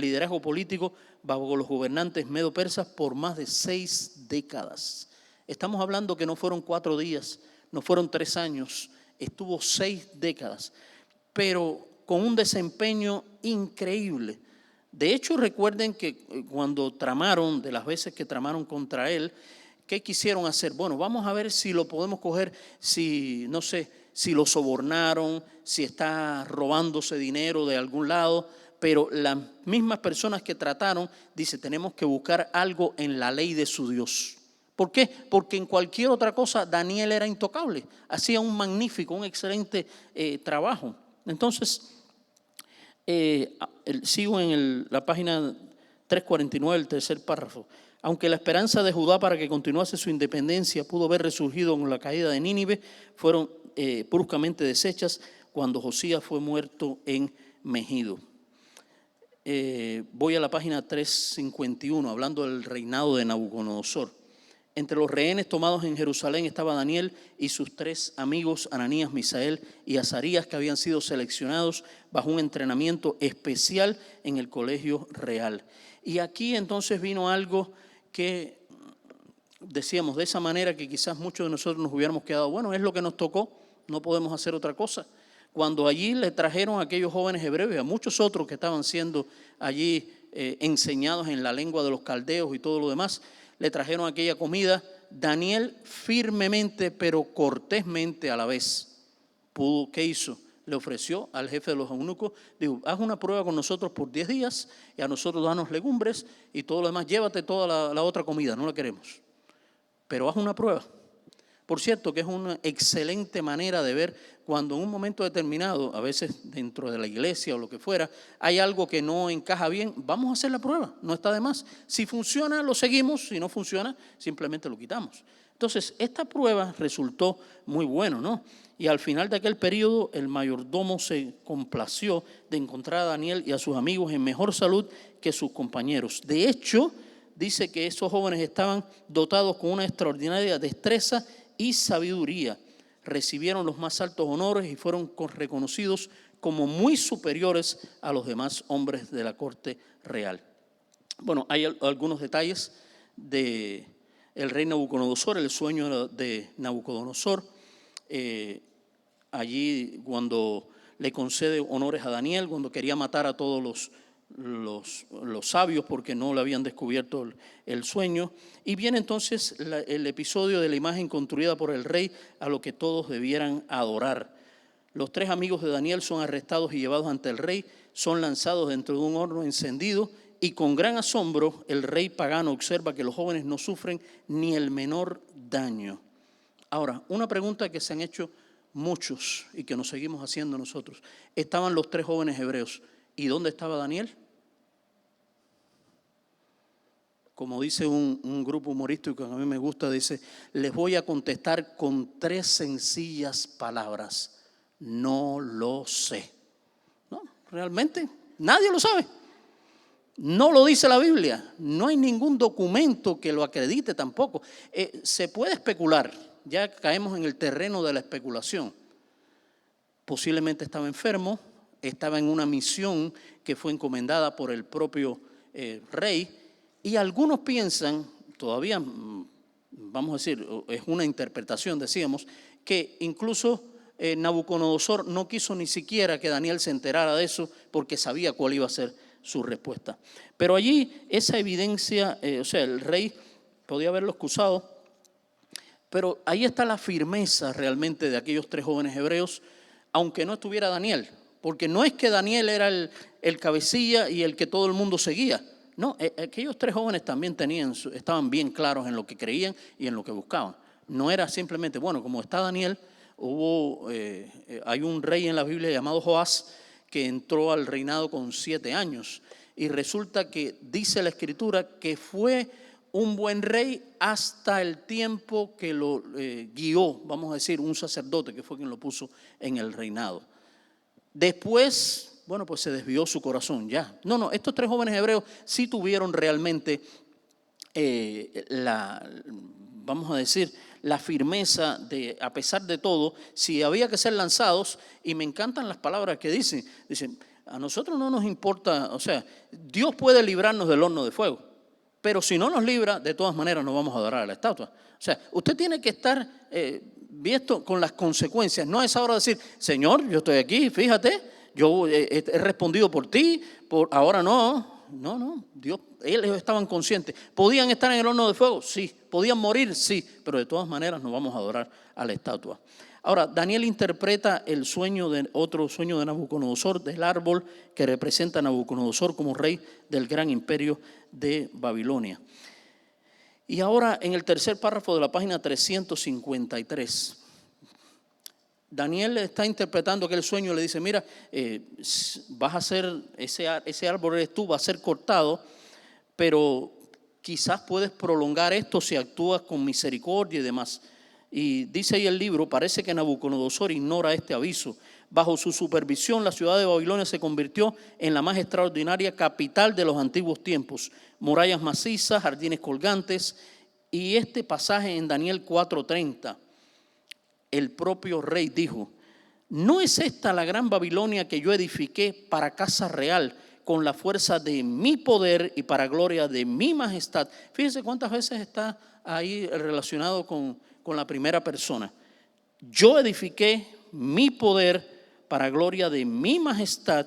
liderazgo político bajo los gobernantes medo-persas por más de 6 décadas. Estamos hablando que no fueron 4 días, no fueron 3 años, estuvo 6 décadas, pero con un desempeño increíble. De hecho, recuerden que cuando tramaron, de las veces que tramaron contra él, ¿qué quisieron hacer? Bueno, vamos a ver si lo podemos coger, si, no sé, si lo sobornaron, si está robándose dinero de algún lado, pero las mismas personas que trataron, dice, tenemos que buscar algo en la ley de su Dios. ¿Por qué? Porque en cualquier otra cosa Daniel era intocable, hacía un magnífico, un excelente trabajo. Entonces, sigo en la página 349, el tercer párrafo. Aunque la esperanza de Judá para que continuase su independencia pudo haber resurgido con la caída de Nínive, fueron bruscamente deshechas cuando Josías fue muerto en Megido. Voy a la página 351, hablando del reinado de Nabucodonosor. Entre los rehenes tomados en Jerusalén estaba Daniel y sus 3 amigos, Ananías, Misael y Azarías, que habían sido seleccionados bajo un entrenamiento especial en el colegio real. Y aquí entonces vino algo que decíamos de esa manera que quizás muchos de nosotros nos hubiéramos quedado, bueno, es lo que nos tocó, no podemos hacer otra cosa. Cuando allí le trajeron a aquellos jóvenes hebreos y a muchos otros que estaban siendo allí enseñados en la lengua de los caldeos y todo lo demás, le trajeron aquella comida, Daniel firmemente pero cortésmente a la vez, ¿qué hizo? Le ofreció al jefe de los eunucos, dijo, haz una prueba con nosotros por 10 días y a nosotros danos legumbres y todo lo demás, llévate toda la otra comida, no la queremos, pero haz una prueba. Por cierto, que es una excelente manera de ver cuando en un momento determinado, a veces dentro de la iglesia o lo que fuera, hay algo que no encaja bien, vamos a hacer la prueba, no está de más. Si funciona, lo seguimos, si no funciona, simplemente lo quitamos. Entonces, esta prueba resultó muy bueno, ¿no? Y al final de aquel periodo, el mayordomo se complació de encontrar a Daniel y a sus amigos en mejor salud que sus compañeros. De hecho, dice que esos jóvenes estaban dotados con una extraordinaria destreza y sabiduría, recibieron los más altos honores y fueron reconocidos como muy superiores a los demás hombres de la corte real. Bueno, hay algunos detalles de el rey Nabucodonosor, el sueño de Nabucodonosor, allí cuando le concede honores a Daniel, cuando quería matar a todos los sabios porque no le habían descubierto el sueño. Y viene entonces el episodio de la imagen construida por el rey a lo que todos debieran adorar. Los 3 amigos de Daniel son arrestados y llevados ante el rey, son lanzados dentro de un horno encendido y con gran asombro el rey pagano observa que los jóvenes no sufren ni el menor daño. Ahora, una pregunta que se han hecho muchos y que nos seguimos haciendo nosotros. Estaban los 3 jóvenes hebreos. ¿Y dónde estaba Daniel? Como dice un grupo humorístico que a mí me gusta, dice, les voy a contestar con 3 sencillas palabras. No lo sé. ¿No? Realmente nadie lo sabe. No lo dice la Biblia, no hay ningún documento que lo acredite tampoco. Se puede especular, ya caemos en el terreno de la especulación. Posiblemente estaba enfermo, estaba en una misión que fue encomendada por el propio rey, y algunos piensan, todavía vamos a decir, es una interpretación, decíamos, que incluso Nabucodonosor no quiso ni siquiera que Daniel se enterara de eso porque sabía cuál iba a ser su respuesta. Pero allí esa evidencia, o sea, el rey podía haberlo excusado, pero ahí está la firmeza realmente de aquellos 3 jóvenes hebreos, aunque no estuviera Daniel, porque no es que Daniel era el cabecilla y el que todo el mundo seguía. No, aquellos 3 jóvenes también estaban bien claros en lo que creían y en lo que buscaban. No era simplemente, bueno, como está Daniel, hay un rey en la Biblia llamado Joás que entró al reinado con 7 años. Y resulta que dice la Escritura que fue un buen rey hasta el tiempo que lo guió, vamos a decir, un sacerdote que fue quien lo puso en el reinado. Después, bueno, pues se desvió su corazón ya. No, estos 3 jóvenes hebreos sí tuvieron realmente vamos a decir, la firmeza de, a pesar de todo, si había que ser lanzados, y me encantan las palabras que dicen, a nosotros no nos importa, o sea, Dios puede librarnos del horno de fuego, pero si no nos libra, de todas maneras nos vamos a adorar a la estatua. O sea, usted tiene que estar visto con las consecuencias, no es ahora decir, Señor, yo estoy aquí, fíjate, yo he respondido por ti, ahora no, Dios, ellos estaban conscientes. ¿Podían estar en el horno de fuego? Sí. ¿Podían morir? Sí. Pero de todas maneras nos vamos a adorar a la estatua. Ahora, Daniel interpreta otro sueño de Nabucodonosor, del árbol que representa a Nabucodonosor como rey del gran imperio de Babilonia. Y ahora en el tercer párrafo de la página 353, Daniel está interpretando aquel sueño y le dice, mira, vas a ser, ese árbol eres tú, va a ser cortado, pero quizás puedes prolongar esto si actúas con misericordia y demás. Y dice ahí el libro, parece que Nabucodonosor ignora este aviso. Bajo su supervisión, la ciudad de Babilonia se convirtió en la más extraordinaria capital de los antiguos tiempos. Murallas macizas, jardines colgantes, y este pasaje en Daniel 4:30, el propio rey dijo, ¿no es esta la gran Babilonia que yo edifiqué para casa real con la fuerza de mi poder y para gloria de mi majestad? Fíjense cuántas veces está ahí relacionado con la primera persona. Yo edifiqué mi poder para gloria de mi majestad,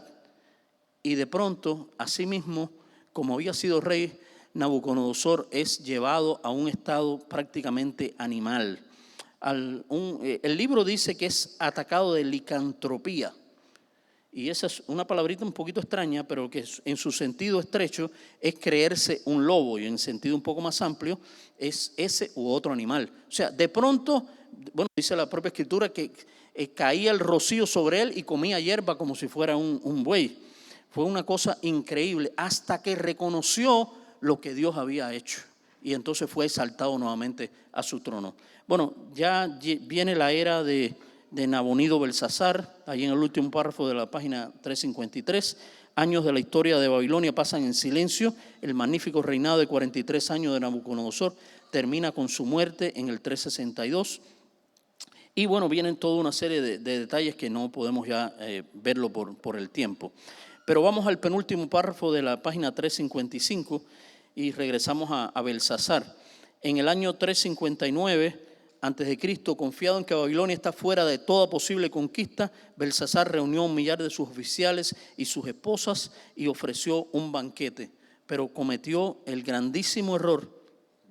y de pronto, asimismo, como había sido rey, Nabucodonosor es llevado a un estado prácticamente animal. El libro dice que es atacado de licantropía, y esa es una palabrita un poquito extraña, pero que en su sentido estrecho es creerse un lobo, y en sentido un poco más amplio es ese u otro animal. O sea, de pronto, bueno, dice la propia Escritura que caía el rocío sobre él y comía hierba como si fuera un buey. Fue una cosa increíble hasta que reconoció lo que Dios había hecho, y entonces fue exaltado nuevamente a su trono. Bueno, ya viene la era de Nabonido Belsasar, allí en el último párrafo de la página 353. Años de la historia de Babilonia pasan en silencio. El magnífico reinado de 43 años de Nabucodonosor termina con su muerte en el 362. Y bueno, vienen toda una serie de detalles que no podemos ya verlo por el tiempo. Pero vamos al penúltimo párrafo de la página 355 y regresamos a Belsasar. En el año 359 antes de Cristo, confiado en que Babilonia está fuera de toda posible conquista, Belsasar reunió a 1 millar de sus oficiales y sus esposas y ofreció un banquete, pero cometió el grandísimo error.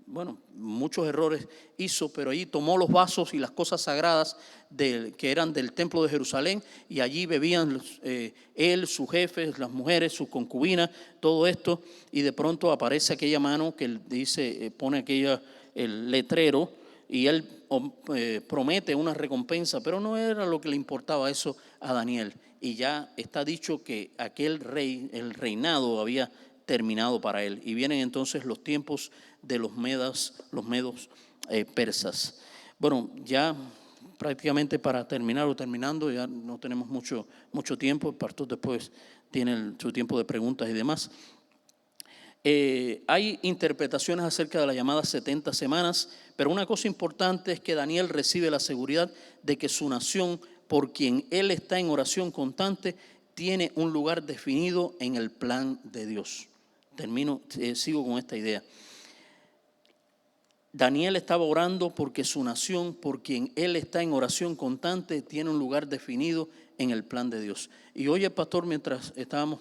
Bueno, muchos errores hizo, pero allí tomó los vasos y las cosas sagradas que eran del templo de Jerusalén, y allí bebían él, sus jefes, las mujeres, sus concubinas, todo esto, y de pronto aparece aquella mano que dice, pone el letrero, y él promete una recompensa, pero no era lo que le importaba eso a Daniel. Y ya está dicho que aquel rey, el reinado había terminado para él. Y vienen entonces los tiempos de los medos persas. Bueno, ya prácticamente para terminar o terminando, ya no tenemos mucho tiempo. El pastor después tiene su tiempo de preguntas y demás. Hay interpretaciones acerca de las llamadas 70 semanas, pero una cosa importante es que Daniel recibe la seguridad de que su nación, por quien él está en oración constante, tiene un lugar definido en el plan de Dios. Sigo con esta idea. Daniel estaba orando porque su nación, por quien él está en oración constante, tiene un lugar definido en el plan de Dios. Y hoy el pastor, mientras estábamos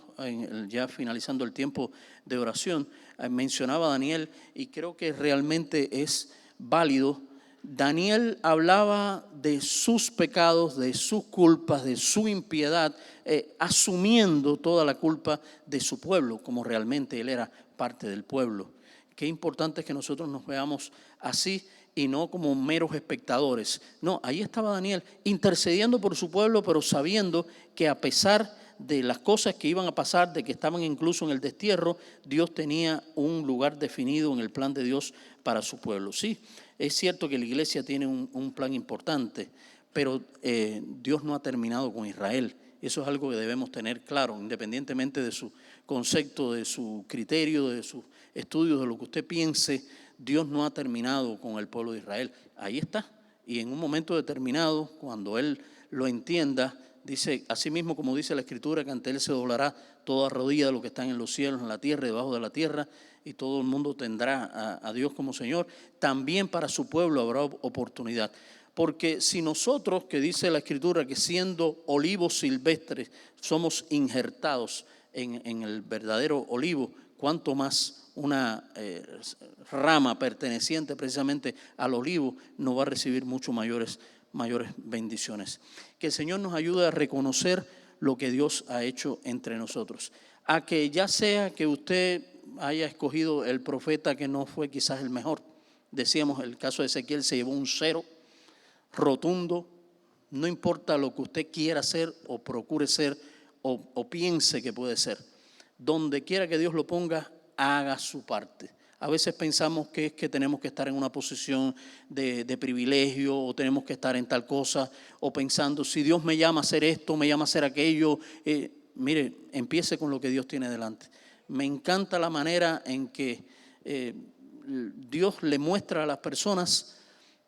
ya finalizando el tiempo de oración, mencionaba a Daniel, y creo que realmente es válido. Daniel hablaba de sus pecados, de sus culpas, de su impiedad, asumiendo toda la culpa de su pueblo, como realmente él era parte del pueblo. Qué importante es que nosotros nos veamos así y no como meros espectadores. No, ahí estaba Daniel intercediendo por su pueblo, pero sabiendo que a pesar de las cosas que iban a pasar, de que estaban incluso en el destierro, Dios tenía un lugar definido en el plan de Dios para su pueblo. Sí, es cierto que la iglesia tiene un plan importante, pero Dios no ha terminado con Israel. Eso es algo que debemos tener claro, independientemente de su concepto, de su criterio, de sus estudios, de lo que usted piense. Dios no ha terminado con el pueblo de Israel. Ahí está. Y en un momento determinado, cuando Él lo entienda, dice, así mismo como dice la Escritura, que ante Él se doblará toda rodilla de los que están en los cielos, en la tierra y debajo de la tierra, y todo el mundo tendrá a Dios como Señor. También para su pueblo habrá oportunidad. Porque si nosotros, que dice la Escritura, que siendo olivos silvestres somos injertados en el verdadero olivo, cuánto más una rama perteneciente precisamente al olivo no va a recibir mucho mayores bendiciones. Que el Señor nos ayude a reconocer lo que Dios ha hecho entre nosotros. A que ya sea que usted haya escogido el profeta que no fue quizás el mejor. Decíamos, el caso de Ezequiel se llevó un 0 rotundo. No importa lo que usted quiera ser o procure ser o piense que puede ser. Donde quiera que Dios lo ponga, haga su parte. A veces pensamos que es que tenemos que estar en una posición de privilegio o tenemos que estar en tal cosa, o pensando, si Dios me llama a hacer esto, me llama a hacer aquello. Mire, empiece con lo que Dios tiene delante. Me encanta la manera en que Dios le muestra a las personas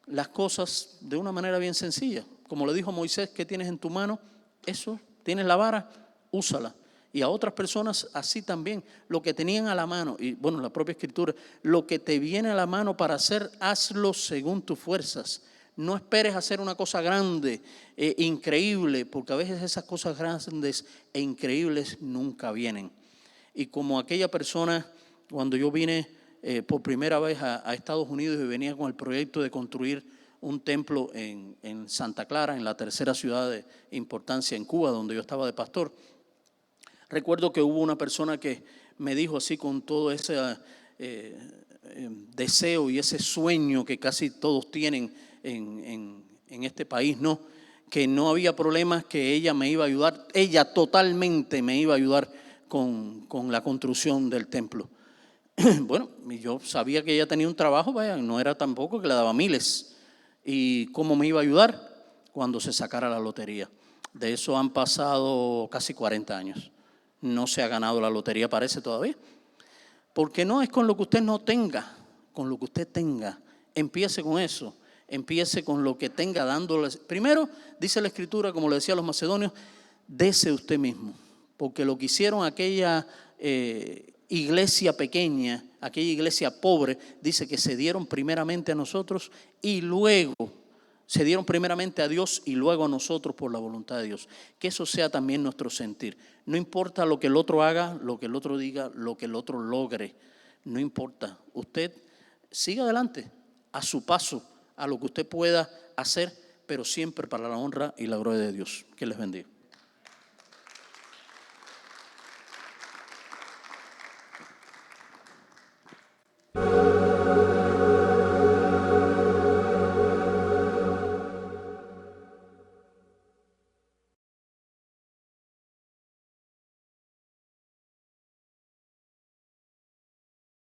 las cosas de una manera bien sencilla. Como le dijo a Moisés, ¿qué tienes en tu mano? Eso, tienes la vara, úsala. Y a otras personas así también, lo que tenían a la mano, y bueno, la propia Escritura, lo que te viene a la mano para hacer, hazlo según tus fuerzas. No esperes hacer una cosa grande, increíble, porque a veces esas cosas grandes e increíbles nunca vienen. Y como aquella persona, cuando yo vine por primera vez a Estados Unidos y venía con el proyecto de construir un templo en Santa Clara, en la tercera ciudad de importancia en Cuba, donde yo estaba de pastor. Recuerdo que hubo una persona que me dijo así con todo ese deseo y ese sueño que casi todos tienen en este país, ¿no? Que no había problemas, que ella me iba a ayudar, ella totalmente me iba a ayudar con la construcción del templo. Bueno, yo sabía que ella tenía un trabajo, vaya, no era tampoco que le daba miles. ¿Y cómo me iba a ayudar? Cuando se sacara la lotería. De eso han pasado casi 40 años. No se ha ganado la lotería, parece todavía. Porque no es con lo que usted no tenga, con lo que usted tenga. Empiece con eso, empiece con lo que tenga dándole. Primero, dice la Escritura, como le decía a los macedonios, dese usted mismo. Porque lo que hicieron aquella iglesia pequeña, aquella iglesia pobre, dice que se dieron primeramente a nosotros y luego se dieron primeramente a Dios y luego a nosotros por la voluntad de Dios. Que eso sea también nuestro sentir. No importa lo que el otro haga, lo que el otro diga, lo que el otro logre. No importa. Usted siga adelante, a su paso, a lo que usted pueda hacer, pero siempre para la honra y la gloria de Dios. Que les bendiga.